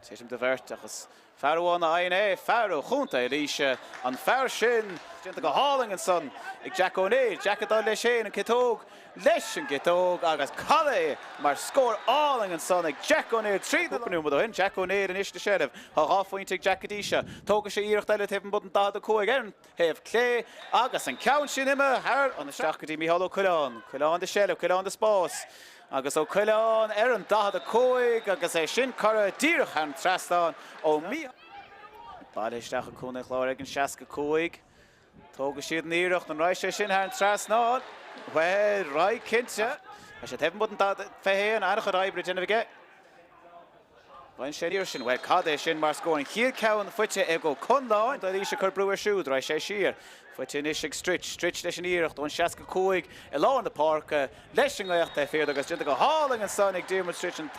Téisiim de bhirt agus fearháin a aon fear ó chunta líise an fear sin Dinta go háling an son ag Jack O'Neill, Jack a dá leis sin an citóg leis an citóg agus cadé mar scór áling an son ag Jack O'Neill trí númad hin Jack O'Neill in iste séirih tá ráfointe ag Jack a díise tóga sé íirecht eile taobh an bud an dá cóig an taobh clé agus an ceann sin imime thar an isteach go dtí Micheál Ó Cuileáin de séileh Cuileáin de spás agus ó Cuileáin ar an dá cóig agus sin chur díreach an trastáin ó mí Baile isteach a cúna Clár ag an 65 Tóga siad an íirecht an ráis sé sin ar an trasnáin well ráid cinnte a sé taobh an bud an dá féhéan ana chud aibre déanamh aige Bhain sé íir sin well cadé sin mar scóin chiad ceann fuite ag go chundáin dá líise chur brú ar siúd ráid sé siar fuite inis ag strit leis an íirecht ón 65 I lá an de park leis an gaicht fér agus dinta go háling an son ag Diarmaid Street an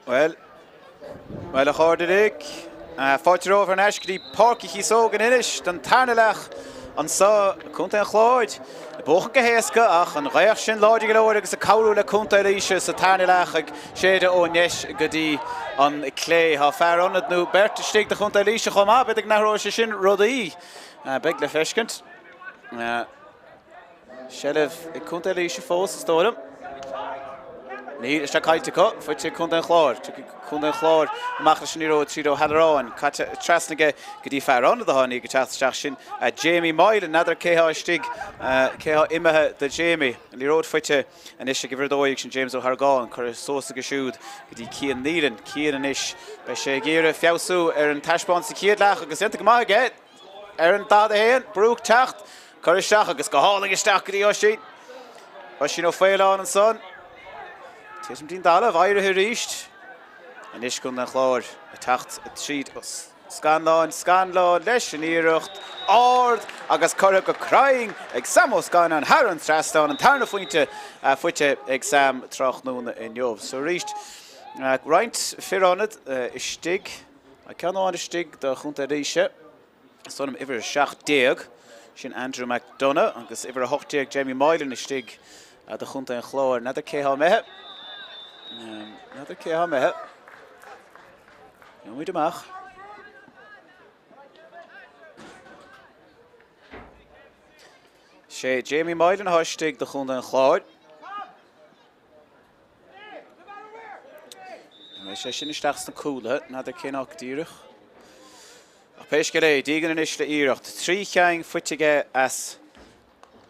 Well, a chordadig. Fáilte over an eiscrí Pháirc Chíosóg in Ennis, den tarnalach an sa cúnta an chláid. Bóchan go héasca ach an réach sin láidir go leir agus a cabhrú le cúnta líise sa tarnalach ag séide ó Nes go dtí an clé. Tá fear anad nó berta stig de cúnta líise chomá, beidir nachró sé sin rudaí. Beg le feiscint. Shellah i cúnta líise fós is tólam. Ní is caiite co, fuite cúnta an chláir. Cúnta an chláir machlas sin író trídó headarán. Caite trasnaige go dtí fear anad a tháinig go teasteach sin. Jamie Moylan, nadidir céthá stig, céthá imethe de Jamie. Líród fuite an is go bhrdóigh sin James O'Hargáin, chur sósa go siúd go dtí Cian Nílan. Cian an is bei sé géire fiabhsú an taispáin sa ciad leach agus inta go maige an dad a héan, brúch techt, chur isteach agus go háling isteach go dtí osí. Osí nó féileán an son. Tism dín dala, bhaire hi ríist. An is gon an chláir, a techt a tríd os. Scanláin, leis an íireacht, ard agus chur go crying ag samo scan an hÉireann trastáin an tarna fuinte ag sam Tráchtaire in Jobh. So ríist, roint firánad is stig, a ceannáin is stig de chunta ríise. Sonam iver 16 sin Andrew McDonough agus iver 8 Jamie Moylan is stig de chunta an chláir. Nadidir céthá methe. Nadidir céthá methe. Muid amach. Sé Jamie Moylan hastig de chunta an chláir. Sé sin isteach san cúla, nadidir cénach díirich. Péis go ré, dígan an is le íireacht. Trí cheang fuitige as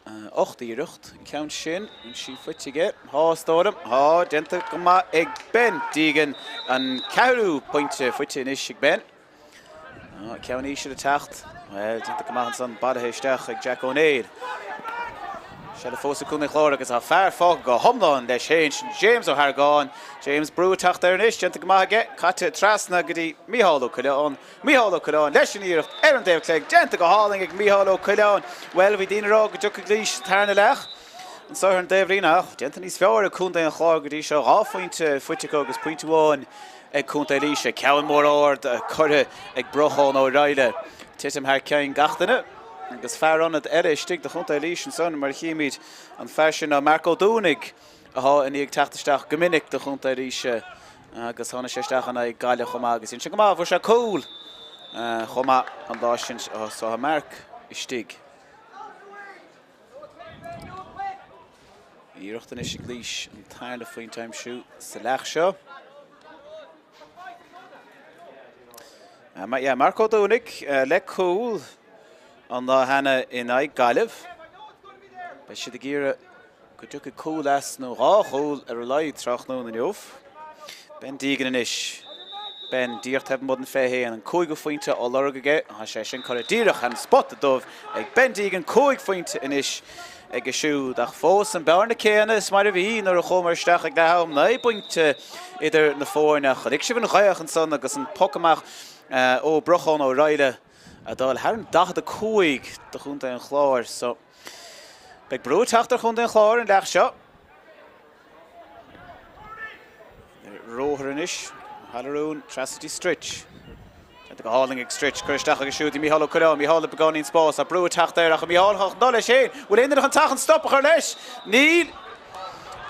8 íireacht. Count sin, an sin fuitige. Stóram, denta go ma ag ben. Dígan an cehrú pointe fuite in is ag ben. Ceann ísir a techt. Denta go ma an son badathe isteach ag Jack O'Neill. Se le fósa cúna chláir agus a fear fág go thomláin leis héin sin James O'Hargáin. James brú Tráchtaire in is, denta go maige, caite trasna go dtí Mícheál Ó Coileáin, leis an íireacht ar an déobh cléig, denta go háling ag Mícheál Ó Coileáin. Well, bhí daoine rá go dtugad líis tarna leach. An Sathairn déobh rínach, denta níos fearr a cúnta an chláir go dtí seo ráfuinte fuite agus pointúáin ag cúnta líise. Ceann mór ard a curtha ag brochán ó Ráile. Titim thar ceann gachtainna. Agus fear anad stig de chunta líis an son mar chiimiid an fearsin a Marco Dúnig a in ag teachtasteach gomininic de chunta líise agus tháina séisteach anna ag gáile chomá agus sin go má bhfuair sé cool chomá an dá sin so a Marc is stig. Íireachtain is líis an tarla faoin taimsú sa leach seo. Marco Dúnig le cool an hana in ag galibh. Bei si de gíre go dtugad cool as nó ráchúil ar a leid Tráchtaire in Jobh. Ben dígan in is. Ben díocht heb mod an féhé an cúig go fointe á lorgaige. A sé sin chur a díreach an spot a dómh ag ben dígan cúig fointe in is ag a siúd ach fós an bearna céanna is mar a bhí nar a chomaristeach ag leham na buinte idir na fórnach. Ag si bhn gaiach an son agus an pocamach ó brochán ó Ráile. Adal hÉireann dachad a cúig de chunta an chláir. So, beag brú teachtar chunta an chláir an leach seo. Róthar an is, Hallarún, Trasity Stritch. Ag go háling ag Stritch, chuisteach agus siúd i Mícheál Ó Coileáin, Mícheál a begáin spás, a brú teachtar ach a Mícheál hach dá leis é. Bhfuil éanaach an tachan stoppach ar leis. Níl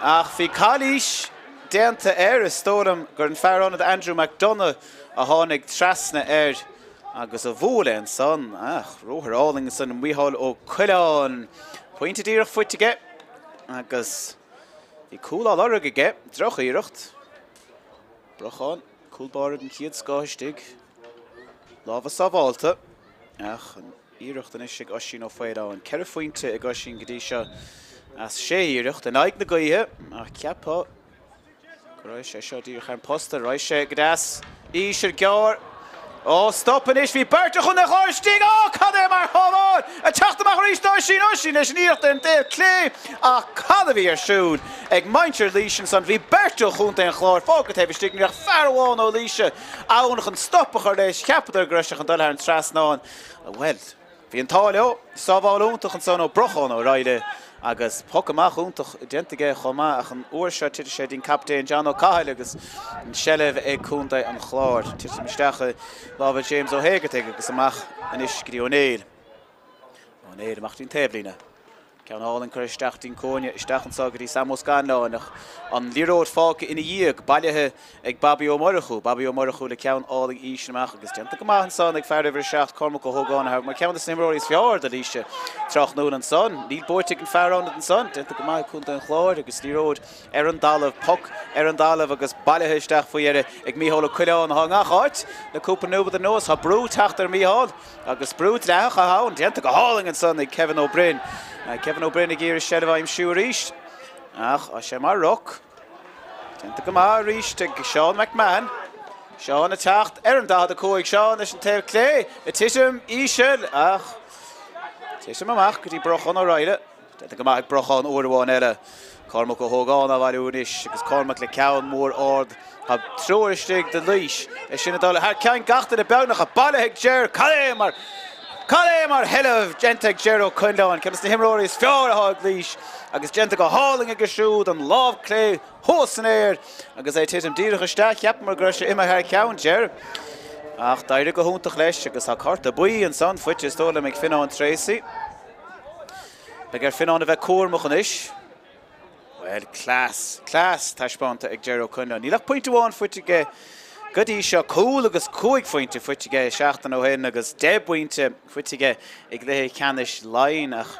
ach bhí cálís déanta is stólam gur an fear anad Andrew McDonough a tháinig trasna agus a bhóla an son, róthar áling san an Mícheál Ó Coileáin. Pointe díreach fuitige, agus bhí cúil á lorgaige, droch íireacht. Brochán, cúlbárad an chiad scáistig. Lábha sábháilta. Ach, an íireacht an is ag osín ó féileáin. Ceithre fuinte ag osín go dtí seo as sé íireacht an aig na gaotha. Ach, ceapá. Go raibh sé seo díreach an posta, raibh sé go deas. Ísir gear. Stop an is bhí Pháirc chun na chláirstig. Cad é mar choláin. A teachtamach rís dá sin osín leis an íireacht an déobh clé. A cad a bhí ar siúd ag maintir líis san bhí Pháirc chunta an chláir. Fágad hebh stig nach fearháin ó líise. Ánach an stoppach ar leis ceapadar gruisteach an dul ar an trasnáin. Well, bhí an táileo, sábháil úntaach an son ó brochán ó Ráile agus puck amach úntach gentige chomá ach an uairse tiidir sé dín captain John O'Cahill agus an selleh ag cúnta an Clár. Tiidir misteach lábh James O'Hagerty agus amach an is grí O'Neill. O'Neill amach dín tablína. Ceann Allen chuir isteach dín cóine isteach an sagadí Samos Ganláinach an líróid fáca ina díag bailithe ag Babhta O'Murchu. Babhta O'Murchu le ceann Allen ísneach agus genta go maith an son ag fear over seach Cormac go Hógána mar ceann is nimróí fear da líise Tráchtaire an son. Níl bórte an fear an son genta go maith cúnta an Clár agus líróid an dalamh puck an dalamh agus bailithe isteach faoire ag Mícheál Cuileán hangachát le cúpa nuba an nós ha brú teachtar Mícheál agus brú leach a hán genta go háling an son ag Kevin O'Brien. Kevin O'Brien ag ír sellh aim siú ríist. Ach, a sé mar rock. Genta go má ríist ag Sean McMahon. Sean a teacht an dahad a cóig Sean is an taobh clé. A tiism ísel. Ach, tiism amach go dtí brochan ó raile. Genta go má ag brochan uairháin eile. Cormac go Hógáin a bhaile únis agus Cormac le ceann mór ord. Ha troiristig de líis. Is sinna dála har ceann gachta de beagnach a baile ag Ger. Callé mar hellah genta ag Ger O'Cunláin. Cemas na himróí is fear a thug líis. Agus genta go háling agus siúd an lábh clé hós an éir. Agus é titim díreach isteach ceap mar gur sé imime thar ceann Ger. Ach, daire go húntach leis agus ha carta buí an son fuite stóla ag Fionnán Tracy. Be gur Fionnán a bheith cuairmach an is. Well, class taispánta ag Ger O'Cunláin. Nílach pointe bháin fuite ge Gudí seo cúil agus cúig fointe fuitige seachtain ó hin agus 10 pointe fuitige ag léthe ceannis láin ach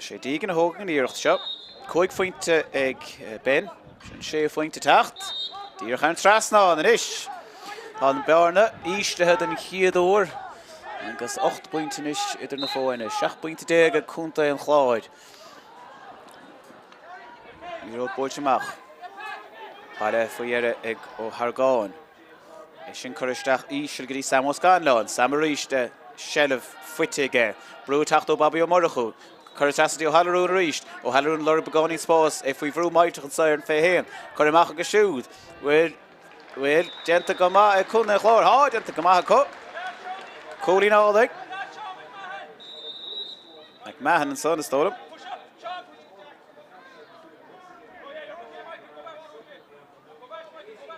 sé dígan a hógan íirecht seo. Cúig fointe ag Ben, sé fointe tacht. Díreach an trasná an is. An bearna íslethe an chiadúir agus 8 pointe is idir na fóine. 6 pointe déag a cúnta an chláid. Íród bóilte amach. Baile faoire ag ó Hargáin. Is sin chuiristeach ísir gurí Samos Ganláin. Samaríiste sellh fuitige. Brú tacht ó Babhta O'Murchu. Chuirteasí ó Hallarún ríist. Ó Hallarún lor begáí spás é faoi bhrú maitach an Sathairn fé héan. Chuir amach agus siúd. Bhfuil genta go maith ag cúna Clár. Há genta go maith có. Cúlín álaigh. Ag mehan an son is tólam.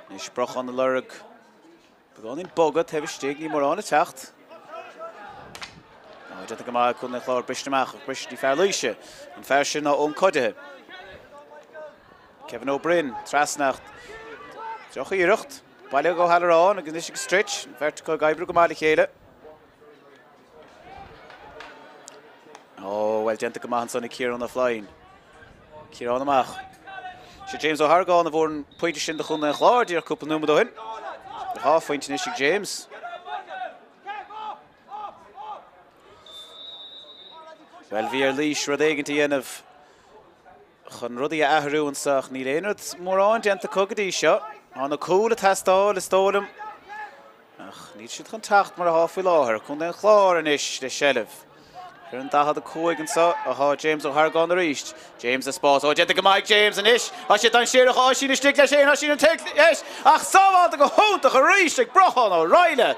Is brach an na lurg. Begáin bogad hefh stig ní mar an a techt. Genta go maith cúna Clár bristeach ach bristí fear líise. An fear sin á ón codathe. Kevin O'Brien, trasnacht. Joch íirecht. Baile go Hallarán agus is go stretch. Feart go gaibrú go maith chéile. Oh, well, genta go maith an son ag Ciarán a flying. Ciarán amach. Sé James O'Hargáin a bhór pointe sin de chuna an Clár díar cúpla númad ó hin. De há fointe is James. Well, bhí líis rud éigeanta dhéanamh chun rudaí a athrú an sach ní léonad mórán genta cogadí seo. Anna cúla testáil is tólam. Ach, ní siad chun tacht mar a háfuil láthair chun den Clár an is de sellh. Here an dahad a cúig an sa a há James O'Hargáin a ríist. James a spás ó genta go maith James an is. Á sé an séireach á sin is stig le sé á sin an teag is. Ach sábháil a go húntaach a ríist ag brochan ó Raile.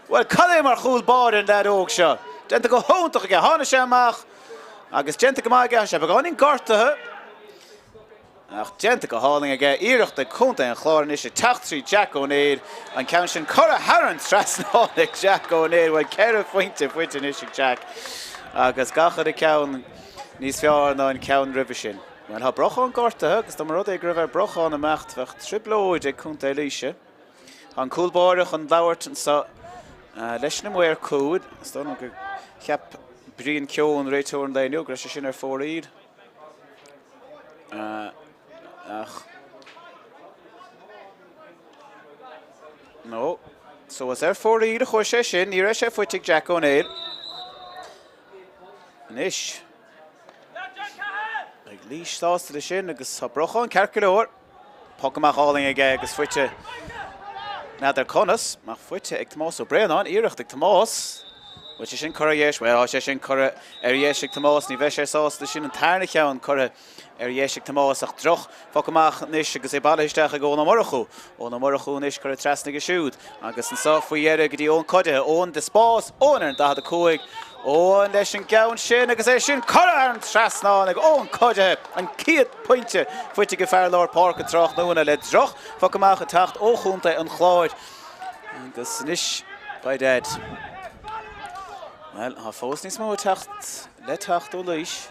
Well, cadé mar chúil bád in that óg seo. Genta go húntaach ag hána sé amach. Agus genta go maith sé begáin gartathe. Ach genta go háling aige íirecht ag cúnta an Clár an is techt trí Jack O'Neill an ceann sin hÉireann trasnálaigh Jack O'Neill bhfuil ceithre fointe fuite is Jack. Agus gachad a ceann níos fearr ná an ceann ribh sin. Well, ha brochan gartathe agus tá mar rud ag ribh brochan amach bheith triblóid ag cúnta líise. An cúlbáireach an labhairt an sa leis na muir cúd. Stón go cheap bríon ceann réiteúir an dainú gur sé sin ar fóríd. Ach. No. So was there fóríd a chuir sé sin, ní raibh sé fuitigh Jack O'Neill. Nish. Ag líis sásta le sin agus tá brochan cearcailóir. Puck amach háling aige agus fuite nádar conas, mar fuite ag Tomás O'Brien an, íirecht ag Tomás. Bhil sé sin cura dhéis, well, sé sin cura ar dhéis ag Tomás, ní bheith sé sásta sin an tairna ceann cura ar dhéis ag Tomás ach droch puck amach níos agus é bailaisteach ag ón O'Murchu. Ón O'Murchu níos cura trasna go siúd. Agus an sa faoi dhéire go dtí ón codathe, ón de spás, ón ar an dahad a cúig. Óan leis an gabhann sin agus é sin Clár an trasnánig ón coide an ciad pointe fuite go fearr leir Pháirc an Tráchtaire le droch fa go amach a tacht ó chunta an chláid agus nis by dead. Well, ha fós níos mó tacht le tacht ó Laois.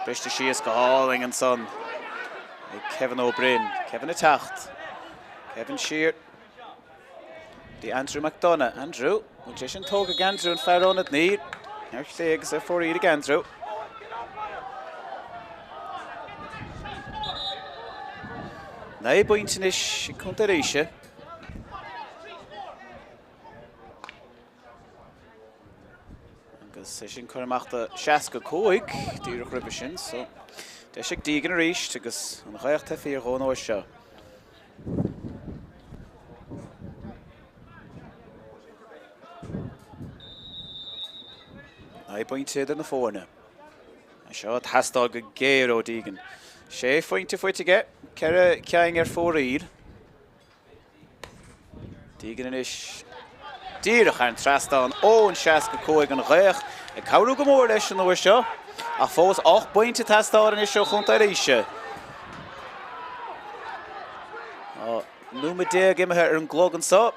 Briste sios go Hurling an son. Kevin O'Brien, Kevin a tacht. Kevin Shear. The Andrew McDonough. Andrew, which is an tóg ag Andrew an fearr on at níd. Lle agus a fór iad ag Andrew. Na é buintin is cunta réise. Agus é sin chuirmach a 65 díreach ribbe sin, so deis ag dígan a ríist agus an chaocht a fíor chun óir seo. Na é buinte na fórne. A seo tastal go géir ó dígan. Sé fointe fuitige, ceire ceang fór iad. Dígan is díreach an trastáin ón 65 an ghaoch ag cabhrú go mór leis an óir seo. A fós 8 pointe tastáin is seo chunta réise. Núma 10 gimethe ar an glógan sa.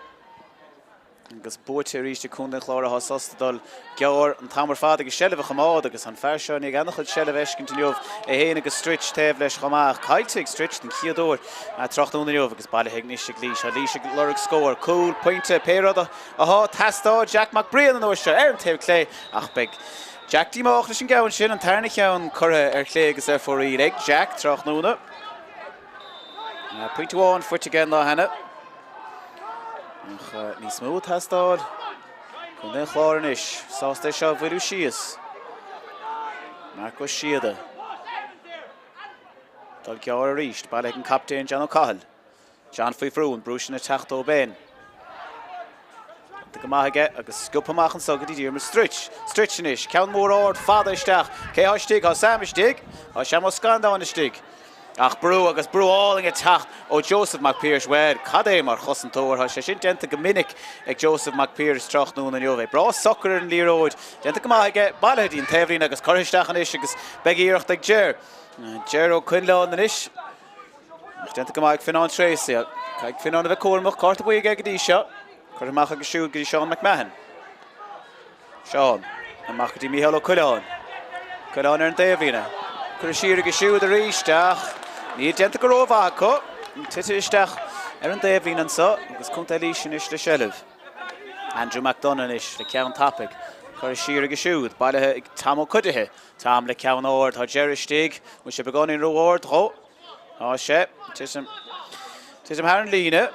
Agus búirte ríiste chun den Clár a sostadal gear an tamar fad agus sellh chamád agus an fearr seo nig annachil sellh ecin tiniuh é héana agus stritch taobh leis chamáach caiite ag stritch den chiadúir a Tráchtaire agus bailile heagníise líis a líise lorug scóir cool pointe péad a há tastá Jack McBrien an óir seo ar an taobh clé ach beg Jack díach leis an gabhann sin an tarna cheann curtha ar clé agus ar fór iad ag Jack Tráchtaire. Pointe bháin fuite gan lá hena. Ní smó tastáil chun den Clár inis. Sásta seo bhuiú sios. Marco siada. Dal gear a ríist, bailile an captain John O'Cahill. John Fiefrún, brúsin a techt ó ben. Go maithaige agus sciúpamach an sogad dír mar stritch. Stritch inis, ceann mór ord, fada isteach. Cé há stig, há Sam istig, há sem ó scandáin istig. Ach brú agus brú áling a tacht ó Joseph McPearse wed cadé mar chosan tóir ha sé sin denta go minic ag Joseph McPearse Tráchtaire na Jove. Bra soccer an líróid. Denta go maithaige bailile dín taobhrín agus choiristeach an is agus begíireacht ag Ger. Ger ó Quinlan an is. Denta go maithaige Finan Tracy. Caig Finan a bheith córmach carta buig ag dí seo. Chuirmach agus siúd go Sean McMahon. Sean, an machchadí Mícheál ó Quinlan. Quinlan ar an taobhrína. Chuir siar agus siúd a ríisteach. Ní denta Craobhacha, tite isteach ar an taobhrín an sa, agus cunta lísin is le sellh. Andrew McDonough is le ceann tapig. Chuir siar agus siúd, bailile ag tam ó cuideithe. Tam le ceann ord, tá Jerry stig, mu sé begáin in róord tho. Á sé, tisam haar an líne.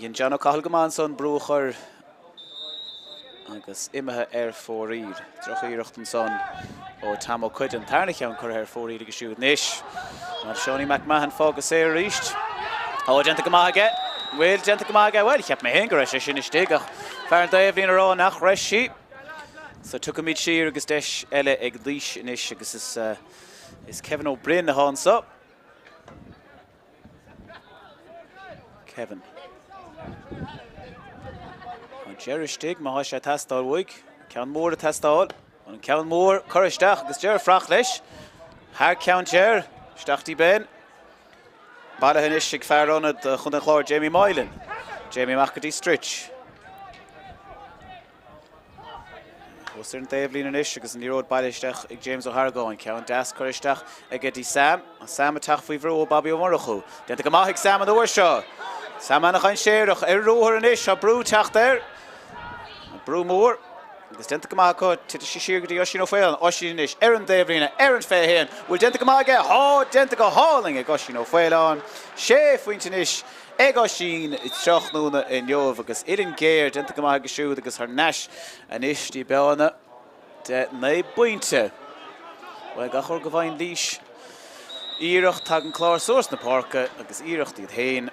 Ian John O'Cahill gomáin son brúchar agus imethe ar fór iad. Droch íireacht an son ó tam ó cuid an tarna ceann chuir ar fór iad agus siúd níis. Mar Seánie McMahon fágus é a ríist. Ó denta go maithaige. Bhfuil denta go maithaige. Well, cheap mé hen go raibh sé sin istig ach fearr an daobhrín ará nach raibh sí. So tucha míid siar agus deis eile ag líis inis agus is Kevin O'Brien na hán sa. Kevin. An Jerry stig má há sé tastáil uig. Ceann mór a tastáil. An ceann mór choristeach agus Jerry frach leis. Haar ceann Jerry. Stachti ben. Bailile inis ag fearr anad chun den Clár Jamie Moylan. Jamie machchadí stritch. Os an taobhlín inis agus an líróid bailile isteach ag James O'Hargáin. Ceann deas choristeach ag Eddie Sam. An Sam a teach faoi bhrú ó Bobby O'Murrachu. Denta go maithaigh Sam an óir seo. Sam annach an séireach ar róthar inis a brú Tráchtaire. Brú mór. Agus denta go maithacha tite sé siar go dtí Oisín Ó Féileáin, Oisín inis ar an taobhrína, ar an féhéan. Bhfuil denta go maithaige, denta go Hurling ag Oisín Ó Féileáin. Sé faointe inis ag Oisín i Tráchtaire in Jobh agus idir géir denta go maithaige siúd agus th neis an istí beána de na buinte. Bhfuil gachar go bhain líis íireacht tag an Clár source na Pháirce agus íireacht iad héin.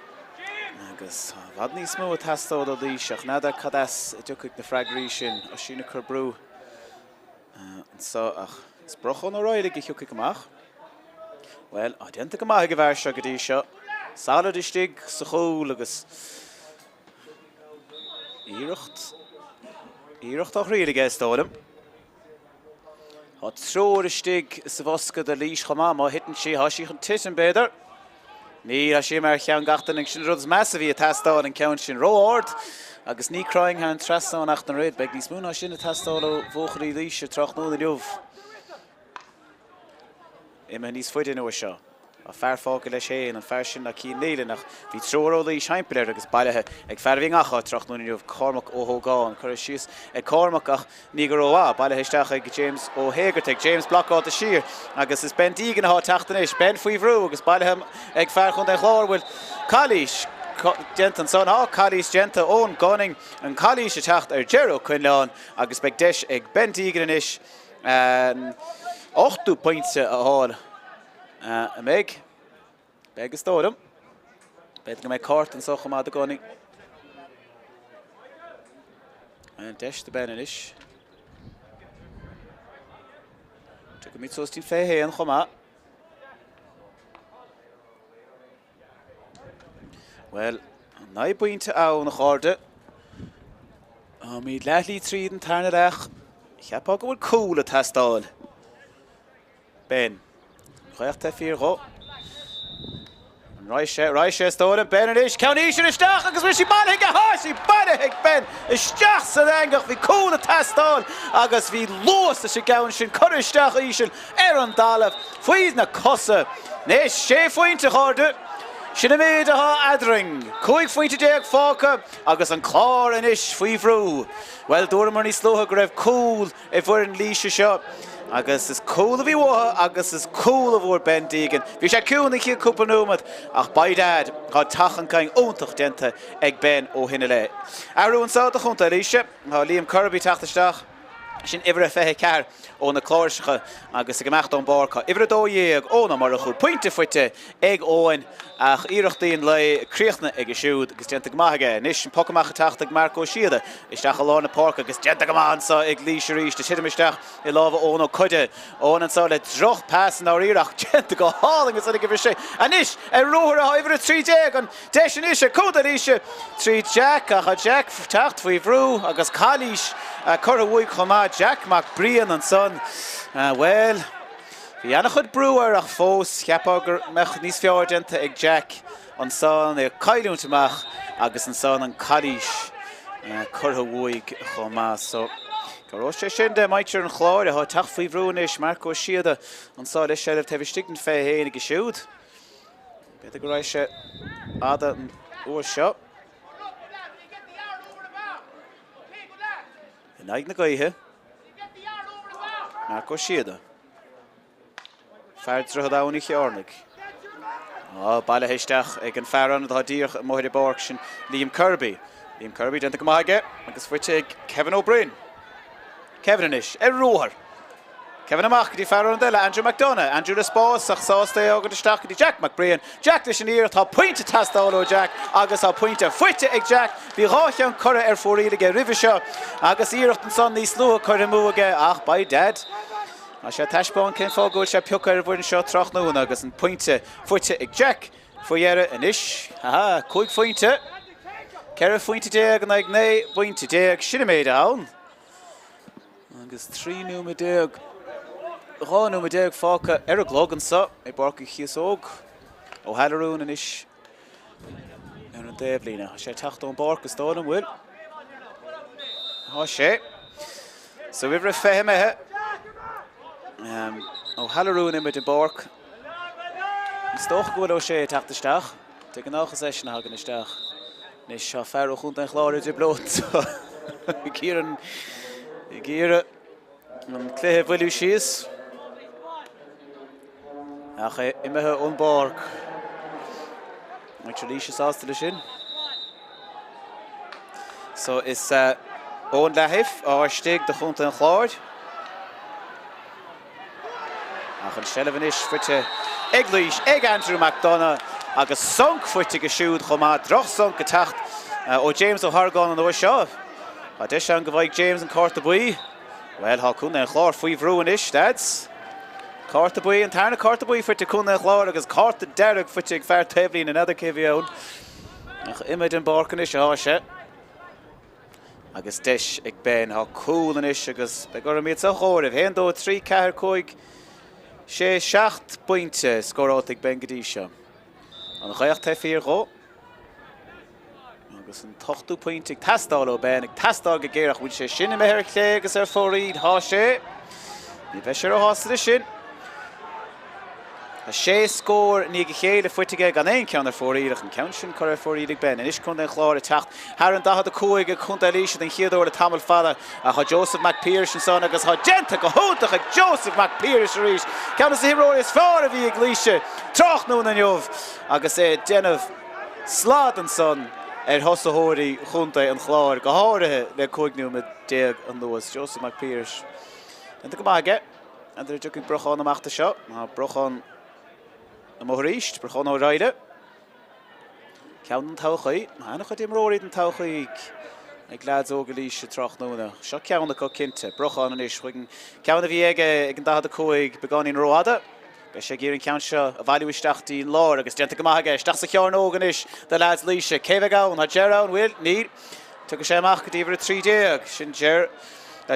Agus bhad níos mó a tastáil ó líiseach nada cadas i dúchaigh na freagrí sin ó sína chur brú. Ach is brochán ó roiide go thiúchaigh amach. Well, á denta go maithaige bhar seo go dtí seo. Salad istig sa chóil agus íireacht Íireacht riile gestólam. Hat tróristig sa bhosca de lís chama má hitan sí hasí an titan beidir. Ní a sé mar chean gachtain ag sin rudas measa bhí a testáil an ceann sin róáard agus ní crying han trasán nach an réid beag níos múna sin a testáil ó bhócharí lís a Tráchtaire leomh. Ima níos fuide nua seo. A fearfága leis héin an fear sin a cí néile nach bhí tróró lís heimpleir agus bailithe ag fearbhí ngacha Tráchtaire leomh Cormac ó Hógáin chuir síos ag Cormac ach ní go róá bailithe isteach ag James ó HÉireann ag James blockáit a sír agus is Ben dígan ath tachtanis Ben faoi bhrú agus bailithe ag fear chun den chlár bhfuil Calís Gentan son Calís genta ón gunning an Calís a techt Gero Quinlan agus beag deis ag Ben dígan inis 8 pointse a háil a meg beg is tódum bet go me cart an socha má a gunning an deis de Ben inis tu go mit sostí fé héan chomá well na buinte á na cháde a mi lelí tríd an tarna reach cheapá go bhfuil cool a testáil Ben Recht fír go. Ráise stóda Ben is ceanní sin isteach agus bhí sí bailthe a háí bailthe Ben isteach sa angach bhí cúna testáil agus bhí lós a sé gaann sin choristeach í sin an dálah faoid na cosa. Nes sé faointe cháde sinna méad atá adring. Cúig faointe déag fáca agus an Clár inis faoi bhrú. Well dúra mar ní slótha go raibh cool I bhfuair an líise seo. Agus is cool a bhí watha agus is cool a bhór Ben dígan. Bhí sé cúna cí cúpa númad ach baidad há tachan cain óntach denta ag Ben ó hinna le. Arún sáta chunta ríise, há Liam Kirby tachtasteach sin ibre fethe cear ó na chláirsecha agus go mecht an barcha. Ibre dó dhéag ó na mar a chuúr pointe fuite ag óin ach íireachtaíon le críochna ag siúd agus genta go maithaige. Nis an pocamach teachta ag Marco siada isteach a lána parca agus genta go mánsa ag líise ríis de tiidimisteach I lábh ón ó chuide ón ansá le droch pasan á íireach genta go háling is go bhir sé. Anis róthir a ibre 3 an deis an ise cúda ríise 3 Jack ach a Jack techt faoi bhrú agus Calís chur a bhuaig chomá Jack mac brian an son. Well, bhí anna chud breúar ach fós cheapá gur mech níos fearr denta ag Jack an son é caiiliúntaach agus an son an Calís chur a bhuaig chomá. So go sé sin de maitir an chláir a teach faoi bhrúis Marco siada an sá leis séileh tehstign fé héana go siúd. Beidir go raibh sé ada an uair seo. In aig na gaithe Marco siada. Pháirc a dáhaí chearnig. Bailithe isteach ag an fearan atá díoch móthir barc sin Liam Kirby. Liam Kirby denta go maithaige agus fuite ag Kevin O'Brien. Kevin inis róthir. Kevin amach dí fearan deile Andrew McDonough. Andrew the spás ach sásta agad isteach dí Jack McBrien. Jack leis an ír tá pointe testáil ó Jack agus á pointe fuite ag Jack. Bhí ráiteann chura fóríige ribhe seo agus íireacht an son níos luach chuir múige ach by dead. A sé taispáin cén fágóil sé peocar bhfuin seo Tráchtaire agus an pointe fuite ag Jack faoihearra inis. Aha, 5 fointe. Ceir fointe déag an ag 9 pointe déag sinna méid ann. Agus 3 núma déag. Rá núma déag fáca ar a glógan sa I barca Chíosóg ó Hatharún inis ar an déblína. Sé teachta an barca stálan bhfuil. Há sé. So bhíbre fehemethe. Ó Hatharún imid an barc. Stoch go bhfuil ó sé teachtasteach. Te an áchas é sin hagan isteach. Nis seo fearr ó chunta an chláir de blót. I gíire an cléthe bhfuilú síos. Ach imethe ón barc. Maid se líise sásta le sin. So is ón lethimh áirstig de chunta an chláir. Ach an sellefan is fuite ag Laois ag Andrew McDonough agus sonc fuite go siúd chomá droch sonc go techt ó James ó Hargáin an uair seo. A deis an go bhaig James an cárta buí. Well, há cúna an chláir faoi bhrú inis, dads. Cárta buí an tarna cárta buí fuite cúna an chláir agus cárta deireg fuite ag fearr tablín an other céhíón. Ach imid an barcan is há sé. agus deis ag ben ha cool an is agus be gur míad sa chóirh hÉireann dó 3-4 sé 7 pointe scóráit ag ben godí seo. An chaocht te 4 go. Agus an 8 pointe ag tastáil ó ben ag tastáil go géireach bhfuil sé sin im éir clé agus ar fóríd há sé. Ní bheith sé ó hásta sin. A sé scór ní go chéile fuitige gan éon ceann ar fóríach an ceann sin chuir fóríd ag ben. Inis chun den Clár a techt. HÉireann 15 a chunta líise den chiadúir a tamil fada a cha Joseph McPearse an son agus cha genta go hóntaach ag Joseph McPearse a rís. Ceann is híróir is fear a bhí ag líise. Tráchtaire an jobh agus é déanamh slád an son ar thosathóirí chunta an Chlár go háirithe le 5 med 10 an luas Joseph McPearse. Enta go maige an idir dúigh brochan amachta seo má brochan am óríist brochan ó raide. Ceann an todhchaí hána chu imróirid an todhchaí ag lead óga líise Tráchtaire. Seo ceanna go cinnte brochan an is chuign ceanna bhí ag an 15 beganín róada. Be sé géireann ceann seo a bhailú isteachtaí lár agus déanta go maige isteach sa ceann ógan is de lead líise céimh gáin ha Gerán bhfuil níl tugadh sé amach go dtíobhar 30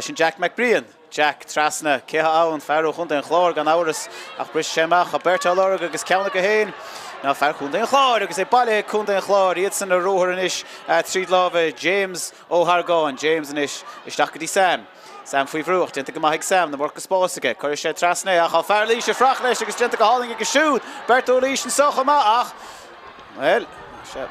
sin Jack McBrien. Jack trasna céthe ann fearú chunta an Chlár gan áras ach bris sé amach a Bertá lár agus ceanna go héin. Ná fear chunta an Chlár agus é bailé chunta an Chlár iad san a róthar an is tríd lábh James ó Hargáin. James an is isteach go dtí Sam. Sam faoi bhrúach, déanta go maith Sam na bhorca spásaige. Chuir sé trasna ach á fear líise frach leis agus déanta go háling go siúd. Bertó líis an socha ach. Well,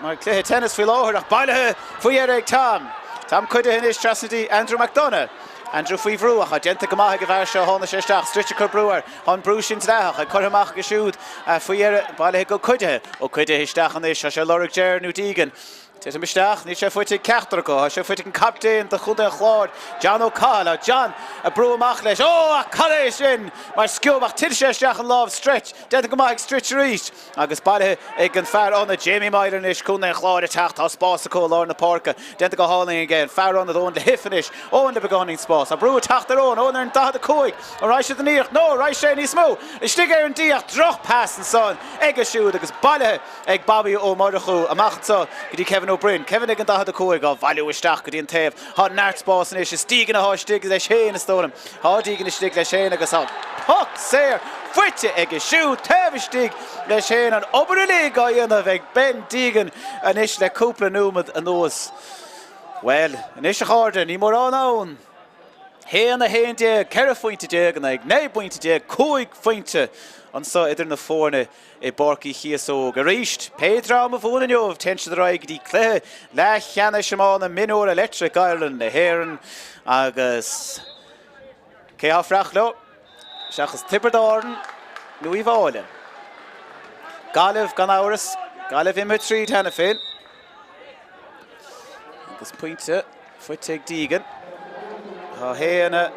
mar cléthe tennis faoi láthir ach bailethe faoi ag Tam. Tam chuide hin is trasnatí Andrew McDonough. Andrew faoi bhrúach a déanta go maith go bhar seo hána sé isteach strite chu breúir hon brú sin leach a chuir amach go siúd faoi bailethe go chuide ó chuide isteach an is a sé lorach deir nó dígan. Tys misteach, ní sé fuite ceachtar go, sé fuite an captain de chunta Chlár, John O'Connell, John a brú amach leis, a cadé sin, mar sciúbach til sé isteach an lábh stretch, déanta go maith stretch ríist, agus bailithe ag an fear anna Jamie Mylan is chunta Chlár a techt á spás a có lár na parca, déanta go háling again, fear anna ón le hifanis, ón le beganing spás, a brú a teachtar ón ar an 15 a ráis sé den íocht, no, ráis sé ní smó, stig ar an díocht droch pass an son, ag a siúd agus bailithe ag Bobby ó Murdachu amachta go dtí Kevin O'Brien. Kevin ag an 15 go bhailú isteach go dtí an taobh. Há neartspás an is stígan a há stig leis chéin is tólam. Há dígan is stig leis chéin agus há puck séir fuite ag a siú taobh stig leis chéin an obair lí go dhéanamh ag ben dígan an is le cúpla númad an nuas. Well, an is a cháde ní mór an ann. Héan a héan déag, ceir fointe déag an ag 9 pointe déag, 5 fointe an sa idir na fórne I Borci Chíosóg. A ríist, Péadrám a bhúna neomh, tense de raig dí clé, le cheanna semána Mionúr Electric Ireland, na hÉireann agus cé frach lo, seachas Tipperdáran, nu I bháile. Galibh gan áras, Galibh imime tríd hena fin. Agus pointe, fuite ag dígan. Tá héana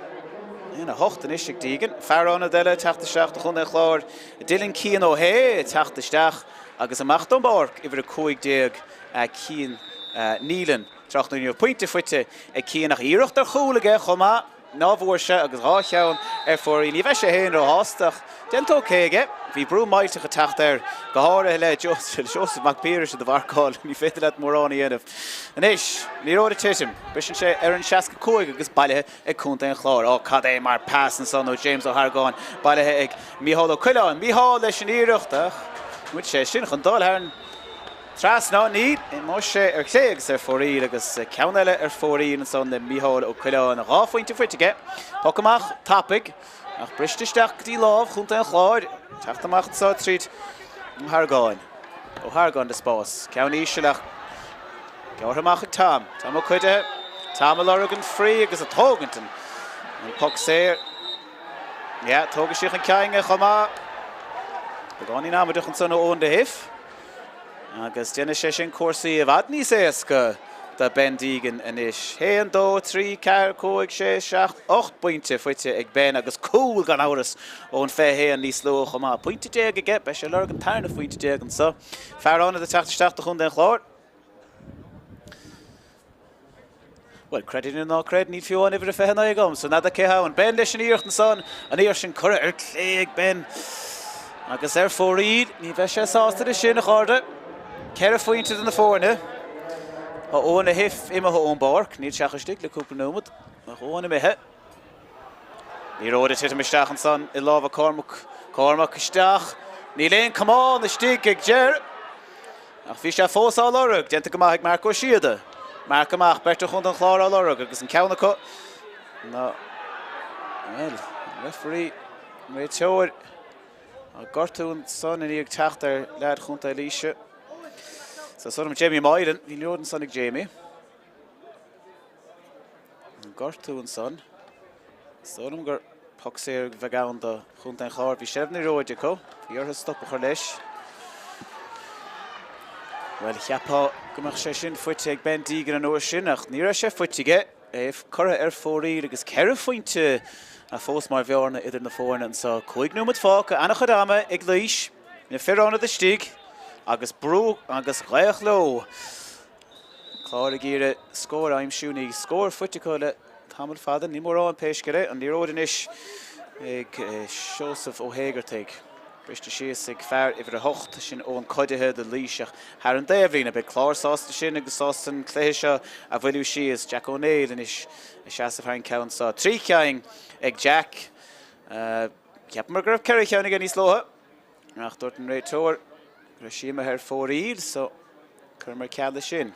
Ina hochtan is ag dígan. Fearánna deile teachtasteach de chun Chlár. Dylan cían ó hé teachtasteach agus amach don Pháirc idir a 15 cían nílan. Tráchtaire pointe fuite ag cían nach íirecht ar chúlaige chomá nábhórse agus rácheann ar fórí ní bheith sé héin ó hásteach. Dentó céige, bhí brú mailteach a Tráchtaire go háirithe le Joseph McPearse de bharcáil ní féidir le mórrán dhéanamh. Anis, ní róda tiitim, brisin sé ar an 65 agus bailithe ag chunta an Chlár. Ó cad é mar pass an son ó James O'Hargáin, bailithe ag Mícheál Ó Cuileáin. Mícheál leis an íireachta, muid sé sin chun dul hÉireann tras ná níd, má sé ar clé agus ar fórí agus ceann eile ar fórí an son de Mícheál Ó Cuileáin a ráfointe fuitige. Poc amach tapig, ach brististeach dí lábh chunta an Chlár, techt amach sa tríd Hargáin. Ó Hargáin de spás. Ceann íseach. Ceann amach ag Tam. Tam ó cuide. Tam a lorgan frí agus a tógantan. An poc séir. Ja, tógas sich an ceange chomá. Begáin ná duch an son ó ón de hif. Agus déine sé sin cuasaí a bhad níos éasca da ben dígan an is. Héan dó, 3, 4, 5, 6, 7, 8 pointe fuite ag ben agus cúil gan áras ón fé héan níos ló chomá. Pointe déag ag be sé lorgan tarna fuinte déag an sa. Fearánna de teachtasteach chun den Chlár. Well, credit in ná cred ní fiúin idir a fehanna ag gom, so nada céthe an ben leis an íocht an son, an íocht sin cura ar clé ag ben. Agus ar fóríd, ní bheith sé sásta de sin a cháde. Ceir a fuinte den na fórne. Óna hif ima ón barc, níl seachas stig le cúpla nómad. Óna mithe. Ní róda tiit misteach an son I lábha Cormac isteach. Ní léon cumán na stig ag Ger. Ach bhí sé fósáil orug, dénta go maith ag Marco siada. Marc amach berta chun an Clár á orug agus an ceanna co. No. Well, referee mé teoir a gortú an son in ag Tráchtaire lead chunta líise. So sort of Jamie Maiden, hí leod an son ag Jamie. An gortú an son. So gur Poxéir bheagán do chunta an Chlár bhí sebna róide co. Bhí ortha stop a chuir leis. Well, cheapá gomach sé sin fuite ag ben dígan an uair sin ach ní raibh sé fuitige. Curtha fórí agus ceir fointe a fós mar bheorna idir na fórna so chuig númad fáca anna chudáma ag líis na fearána de stig agus brú agus ghaich lo. Clár a gíre scór aimsúnaí scór fuitice le tamil fada ní mór an péisceire an ní ródan is ag Seosamh ó Héigeartaigh. Briste sios ag fear idir a hocht sin ón coidethe de líiseach haar an déimhlína be Clár sásta sin agus sásta an cléise a bhfuilú sios Jack O'Neill in is Sathairn ceann sa trí ceang ag Jack. Ceap mar gribh ceir ceanna gan níos lótha. Ach dúirt an réiteoir gur siama ar fóríd so chur mar ceadla sin.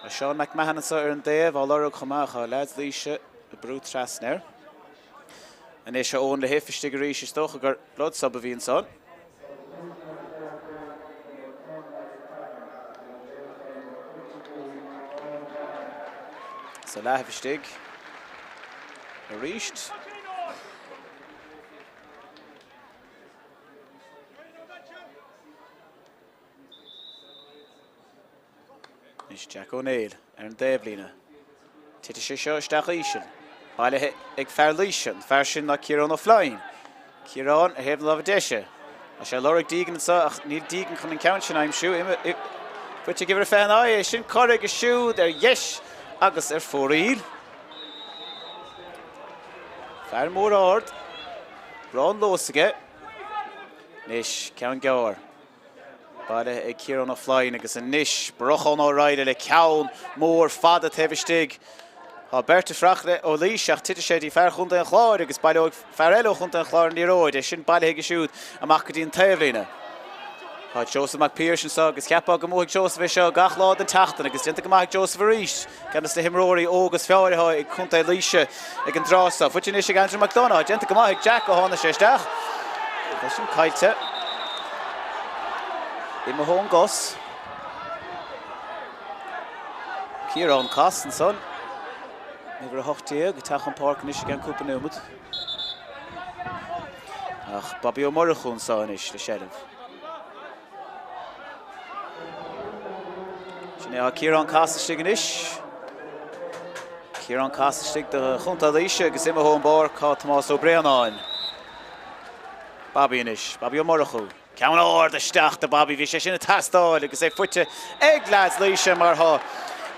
A Seán McMahon ar an déamh á lorug chumach a lead líise a brú trasnéir. And is se ón le hifiste go ríis stoch a gur blood sub a bhíon son. So le hifistig a ríist. Is Jack O'Neill ar an déimhlína. Tite sé seo isteach ísin. Baile ag fear líisian, fear sin na Ciarán ó Phláin. Ciarán a hebh love deise. A sé lorg dígan sa ach níl dígan chun an count sin aimsú. Fuite gibh ar féin áid sin corrig a siúd ar yes agus ar fóríl. Fear mór ard. Rán lósaige. Nis ceann gear. Baile ag Ciarán ó Phláin agus a nis brochan ó raide le ceann mór fada tevistig. Ha Berta frachre ó líiseach tite sé dí fear chunta an Chlár agus baile og fearello chunta an Chlár ní róid sin baile ag siúd amach go dtí an taobhlína. Ha Joseph McPherson sa agus ceapá go móigh Joseph é seo gach lád an tachtain agus dinta go maith Joseph a ríist. Ceannas na himróirí ógus feartha ag chunta líise ag an drásá. Fuitin is ag Andrew McDonagh, dinta go maith Jack ó tháina sé isteach. Tá sin caite. I mo hón gos. Ciarán cas an son. Níor a hochtíag, teach an Pháirc is gan cúpa nómad. Ach, Bobby O'Murachún sáin is le seirimh. Sinné a Ciarán Castastig an is. Ciarán Castastig de chunta líise agus ima hón bar cá Tomás O'Brien Bobby an is, Bobby O'Murachún. Ceann áir de steach de Bobby bhí sé sin a tastáil agus é fuite ag leads líise mar tha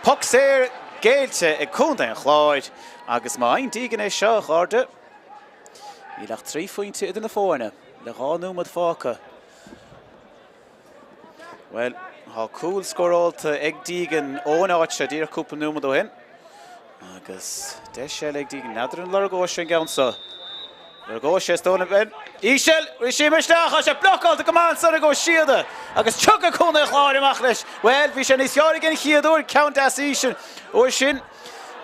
Poxéir Géilte ag chunta an Chláir agus má ein dígan é seo cháirde. Í leach 3 fointe idir na fórna le gá númad fáca. Well, há cúil scóráilta ag dígan ón áitse dír cúpa númad ó hin. Agus de sé ag dígan nadidir an lorgóise an gceansa. Lorgóise stóna ben. Ísel, rí sí meisteach a sé blocáilta go man sanna go siada. Agus tuga chunta an Chláir amach leis. Well, bhí sé níos teoirigh an chiaadúir count as ísin. O'r sin,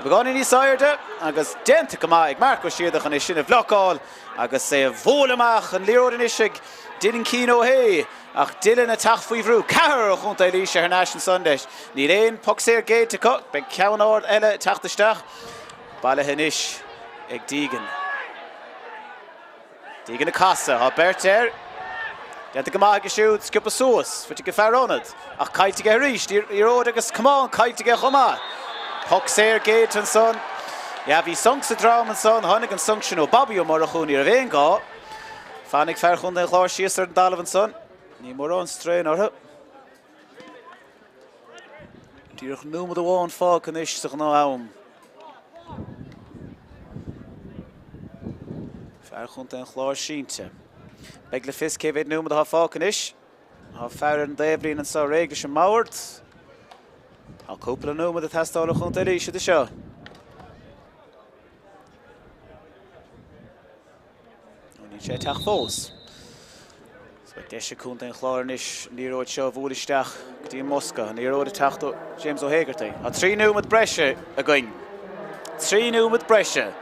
began in Isairde, agus denta go maith ag Marco siadach an is sin a bhlocáil, agus sé a bhólamach an líróid an isig, Dylan Kino hé, ach Dylan a tach faoi bhrú, cahar a chunta líise ar National Sundays. Ní réon Poxéir Géilte co, be ceann áard eile tachtasteach, baile hanis ag dígan. Dígan a casa, ha Bertair, denta go maith ag siúd sciúpa suas, fuite go fearónad, ach caiite go ríist, í ród agus cumán caiite go chumá. Poxéir Géilte an son. Ja, bhí songs a drám an son, tháinig an song sin ó Bobby O'Murachún ar a bhéon gá. Fannig fear chun an Chláir síos ar an dalamh an son. Ní mór an strain ortha. Dúrach númad amháin fág an is ach ná am. Fear chun an Chláir sínte. Beg le fis céhéad númad a fág an is. Tá fear an déimhlín an sa réiglis an máirt. I'll couple of with the Tastal of Hunteli should the show. Only Chetach Falls. So Desha Kunta and Clárnish, Nero Show of Ulistach, Gdim Mosca, Nero the Tachto, James O'Hagerty. A 3 with Brescia again. 3 with Brescia.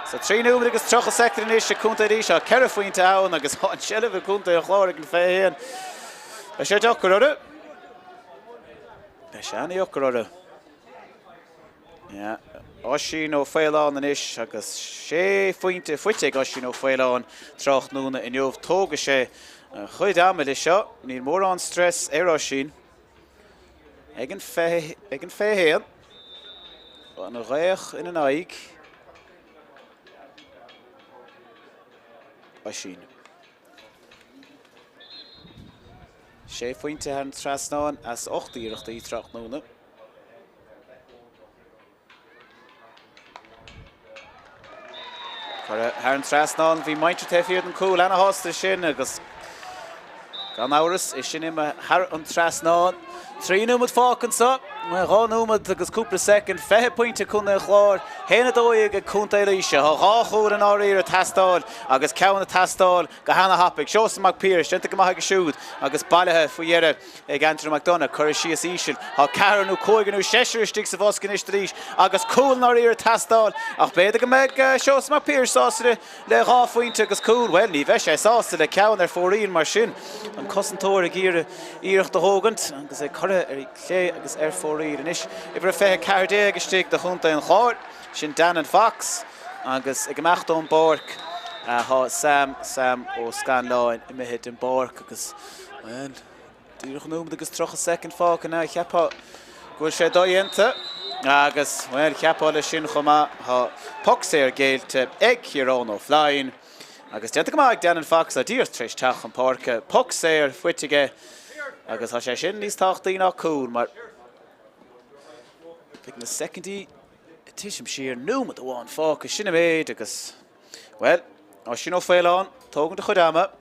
So 3 agus trocha sector in isha Kunta Risha, Carafuin town, agus hot Shellif Kunta and Clár and Fayan. A shed Ocarada. Shani Ocarada. Yeah. Oshino fail on the nish, agus she fuinte fuitig Oshino fail on Tráchtaire in Yov Togashe. Chuid Amelisha, need more on stress, Eroshin. Egan Fayan. On a reich in an aig. Oshin. She fuinte han Trasnaun as 8 uur die Tráchtaire. Herran Trasnaun vi meint te fyrir den cool and a hosta sin agus gan hours is sin im Herran Trasnaun 3 with Falcons up. Maar gaan met agus couple second 5 pointe kunna Clár hena dóige Kunta Risha ha chór an áir tastal agus ceanna tastal go hana hapig Seosamh Mac Pháirc gente go maithe siúd agus bailthe fuiere ag Andrew McDonough chuir síos ísil ha Caranú cóiganú séisiir stig sa bhoscan istríis agus cool an áir tastal ach beidir go meg Seosamh Mac Pháirc sásta le rá fointe agus cool well ní bheith sé sásta le ceann ar fóríon mar sin an cosantóir ag íireach do hógant agus é chore ar clé agus ar fóríon inis if a fair Cardé agus stick the Hunta and Clár sin Dan and Fox agus ag macht on Pháirc ha Sam o Scanline in hit in Pháirc agus well dúch nú agus trocha second fág na cheapá go sé dóinte agus well cheapá le sin chuma ha Poxéir géilte ag hÉireann flying agus dente go ag Dan and Fox a dír treis teach an Pháirc Poxéir fuitige agus ha sé sin níos tachtaí nach cool mar in the secondary, Tisham sheer knew with the one focus. Shinna made because, well, I should not fail on. Talking to Chodama,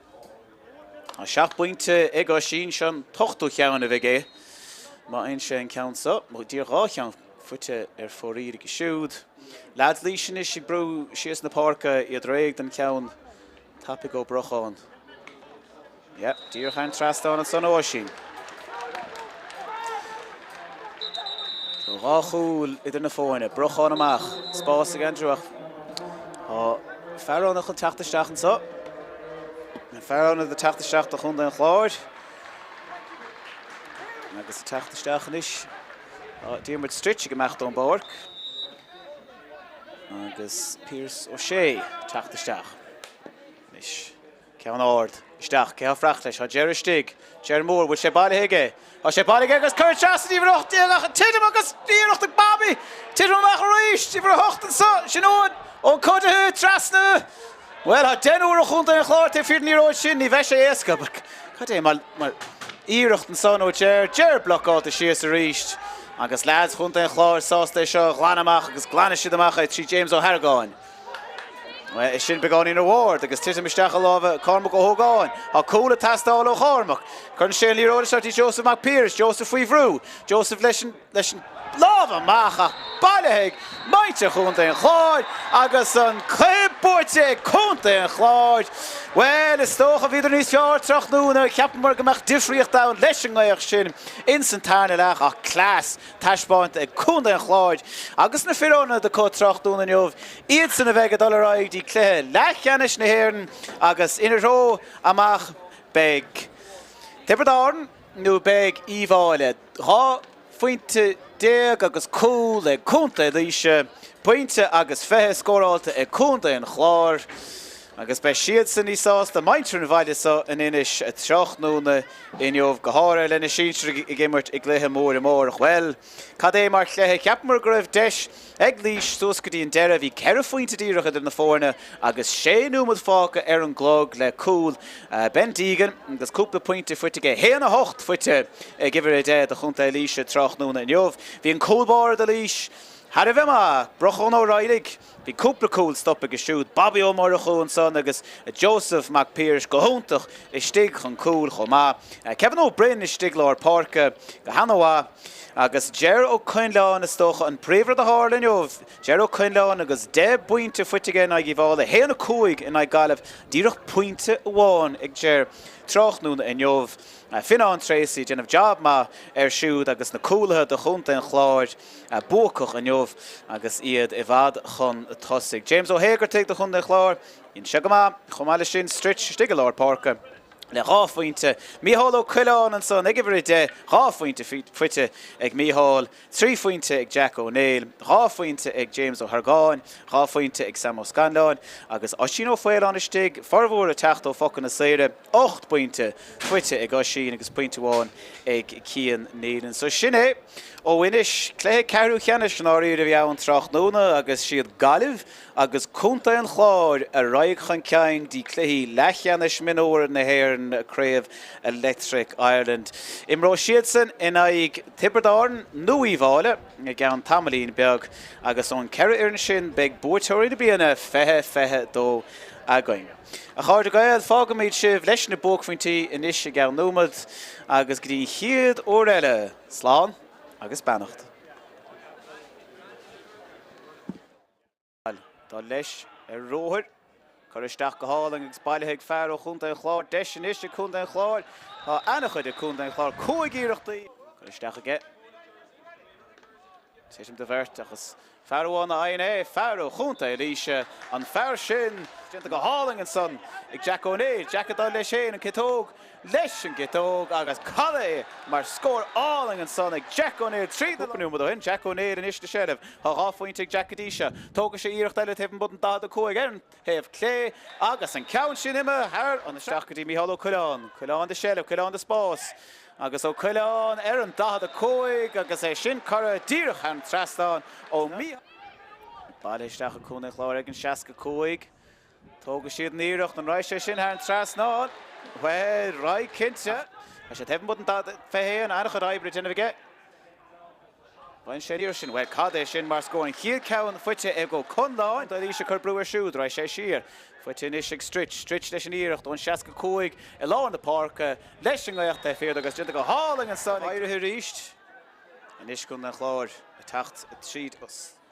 I sharp point to Egoshin Shan Tochto Chian of Ege. My Shan counts up, my dear Rochan, foot for Erik shoot. Lads Leishan is she brew, she is in the park, you dragged and count Tapico Brochon. Yep, dear hand trust on and son Oshin. Rachul idir na fóine, brochán amach, spás ag Andrewach. Pháirc nach an teachtasteach an so. Pháirc na teachtasteach a chunda an Clár. Agus a teachtasteach an is. Diarmid Stritch ag amacht on Pháirc. Agus Piers O'Shea teachtasteach. Nis, ceann ard, isteach, ceann fracht leis, ha Jerry Stig, Jerry Moore, with sé bailthe ige. Als je balig agus Kurt Chastain die vroeg tegen Tidem agus die nog de Bobby Tidem mag reist die vroeg en zo Genoen on Code Trasna well had den oor rond en Clár te vier niet ooit die wesje eska maar gaat hij maar ierocht en zo no Jer blok out de sheers reist agus lads rond en Clár saus de show glanamach agus glanish de mach uit James O'Hagan well, it shouldn't be going in a ward. Because Tisha Mishtachalova, Cormac O'Hogan, a cool tastal O'Cormac. Current Shirley Road, Joseph Mac Pháirc, Joseph Weavrou, Joseph Leshen Lava Macha, Baleheg, Maitha Kunta and Clár, agus an Craobhacha Kunta and Clár. Well, it's toch of iedereen is jaar terug nu. Cappenburg gemacht different down, Leshen Shin, instantaneous lach, a class, Tashbont, a Kunta and Clár. Agus na HÉireann the cut terug doen en jov. Iets in de weg dollar die Clare, Lachjanish na hÉireann, agus in a row amach beg. Tepperdarn, nu beg Ivale. Ha, fuinte deag agus cool e Kunta Risha, pointe agus fehe scoralte e Kunta and Clár. Agus be siad san ní sásta maintrin bhaile sa an inis a Tráchtaire in jov gahara lena sínsre I gimmert I gléthe mór mór well. Cad é mar chléthe ceapmar gribh deis ag lís súscadí an deire bhí ceithre faointe dírecha na fórne agus sé númad fáca ar an glog le cool Ben Deegan agus cúpla pointe fuitige héana 8 fuite gibhar a dé a chunta líise Tráchtaire in jov. Bhí an coolbar a lís Had a bhema, brochon O'Reilly, Bhí cúpla cúil stop agus siúd Bobby O'Murray son agus Joseph McPearse go húntaach is stig chun cúil chomá. Kevin O'Brien is stig Lár Pháirc go hanamhá agus Ger O'Coinleán is stocha an príomhar de Hurling jobh. Ger O'Coinleán agus 10 buinte fuitige na gíhála héana cúig in galibh díreach puinte amháin ag Ger Tráchtaire in jobh. Finan Tracy gennych job ma siúd agus na cúlathe de chunta an chláir buachach an jobh agus iad I bhfad chun tosig. James O'Hagan teag de chun an chláir in Segamá chomáile sin stritch stig Lár Pháirc. Le ráfuinte Mícheál O'Coinleán an son ag bhrí de ráfuinte fuite ag Mícheál, 3 fuinte ag Jack O'Neill, ráfuinte ag James O'Hargáin, ráfuinte ag Sam O'Scanlan agus Oisín O'Faoláin is stig farmhór a teacht ó focan na saoire 8 buinte fuite ag Oisín agus puinte bháin ag Cian Nealon. So sin é ó Ennis cléthe cearú cheannis an áirí a bheann Tráchtaire agus siad galibh agus cúnta an chláir a raigh chun ceang dí cléthe lecheannis Mionúr na hÉireann Craobh Electric Ireland. Imró siad san in aig Tipperdarn nuíháile ag gan tamlín beag agus ón ceir ar sin beag búirteoirí na bíana fethe dó againn. A cháir de gael fágamid sibh leis na bógfaointí inis ag gan nómad agus go dtí chiad ó eile slán agus beannacht. Tá leis ar róthir chuir isteach go háling agus bailithe ag fearr ó chunta an chláir deis an iste chunta an chláir tá annach chuid a chunta an chláir cúig íireachtaí chuir isteach aige. Téisiim de bhirt agus fearháin a aon fearr ó chunta a ríise an fearr sin Gente go háling an son ag Jack O'Neill, Jack a dá leis sin an citóg leis an citóg agus cadé mar scór áling an son ag Jack O'Neill trí panú hin Jack O'Neill in iste séibh tá ráfuinte ag Jack a díise tóga sé íirecht eile taobh an bud an dad a cúig an taobh clé agus an ceann sin imime thar an isteach go dtí Mícheál O'Coinleán, Coinleán de séibh, Coinleán de spás agus O'Coinleán ar an dad a cúig agus é sin cara díreach an trastáin ó mí. Bailithe isteach a cúna chláir ag an 60 cúig. Tóga siad an íirecht an ráis sé sin ar an trasnáin. Well, right, Kintse. I should have button that Fahy and Anna Hybrid in again. When Sherry Shin, well, Kade Shin Mars going here, cow and foot ego Conda, and the Isha Brewer shoe, right? Sheer. Foot in Ishik stretch Leshin ear, on Shaska Coig, along in the park, Leshing out there, fear the Gazzica hauling and son, I reached. And Ishkun and Clár, attacked a sheet.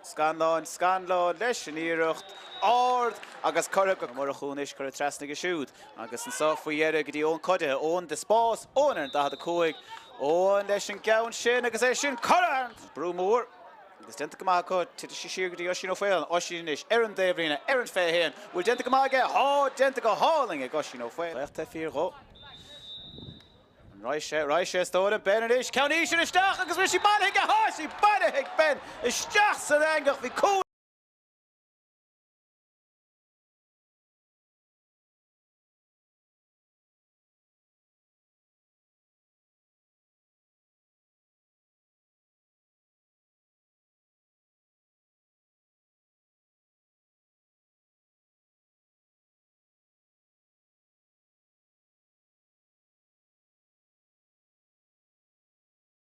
Scanlán, leis an íirecht, ard agus corrach mar a chúnis chu a trasnig a siúd. Agus an sofaíire go dtí ón codithe, ón de spás, ón ar an dahad a cúig, ón leis an gabhann sin agus é sin corrach. Brúmór, agus denta go maith chud, tita sí siar go dtí Oisín O'Faoláin, Oisín is, ar an Daobhríonna, ar an Feihéan, bhfuil denta go maith denta go háling ag Oisín O'Faoláin. Leachta fíor go. Raishe stóra Benedish, County isteach agus bhí sí bailithe a háisí bailithe ben isteach sa angach bhí cúil.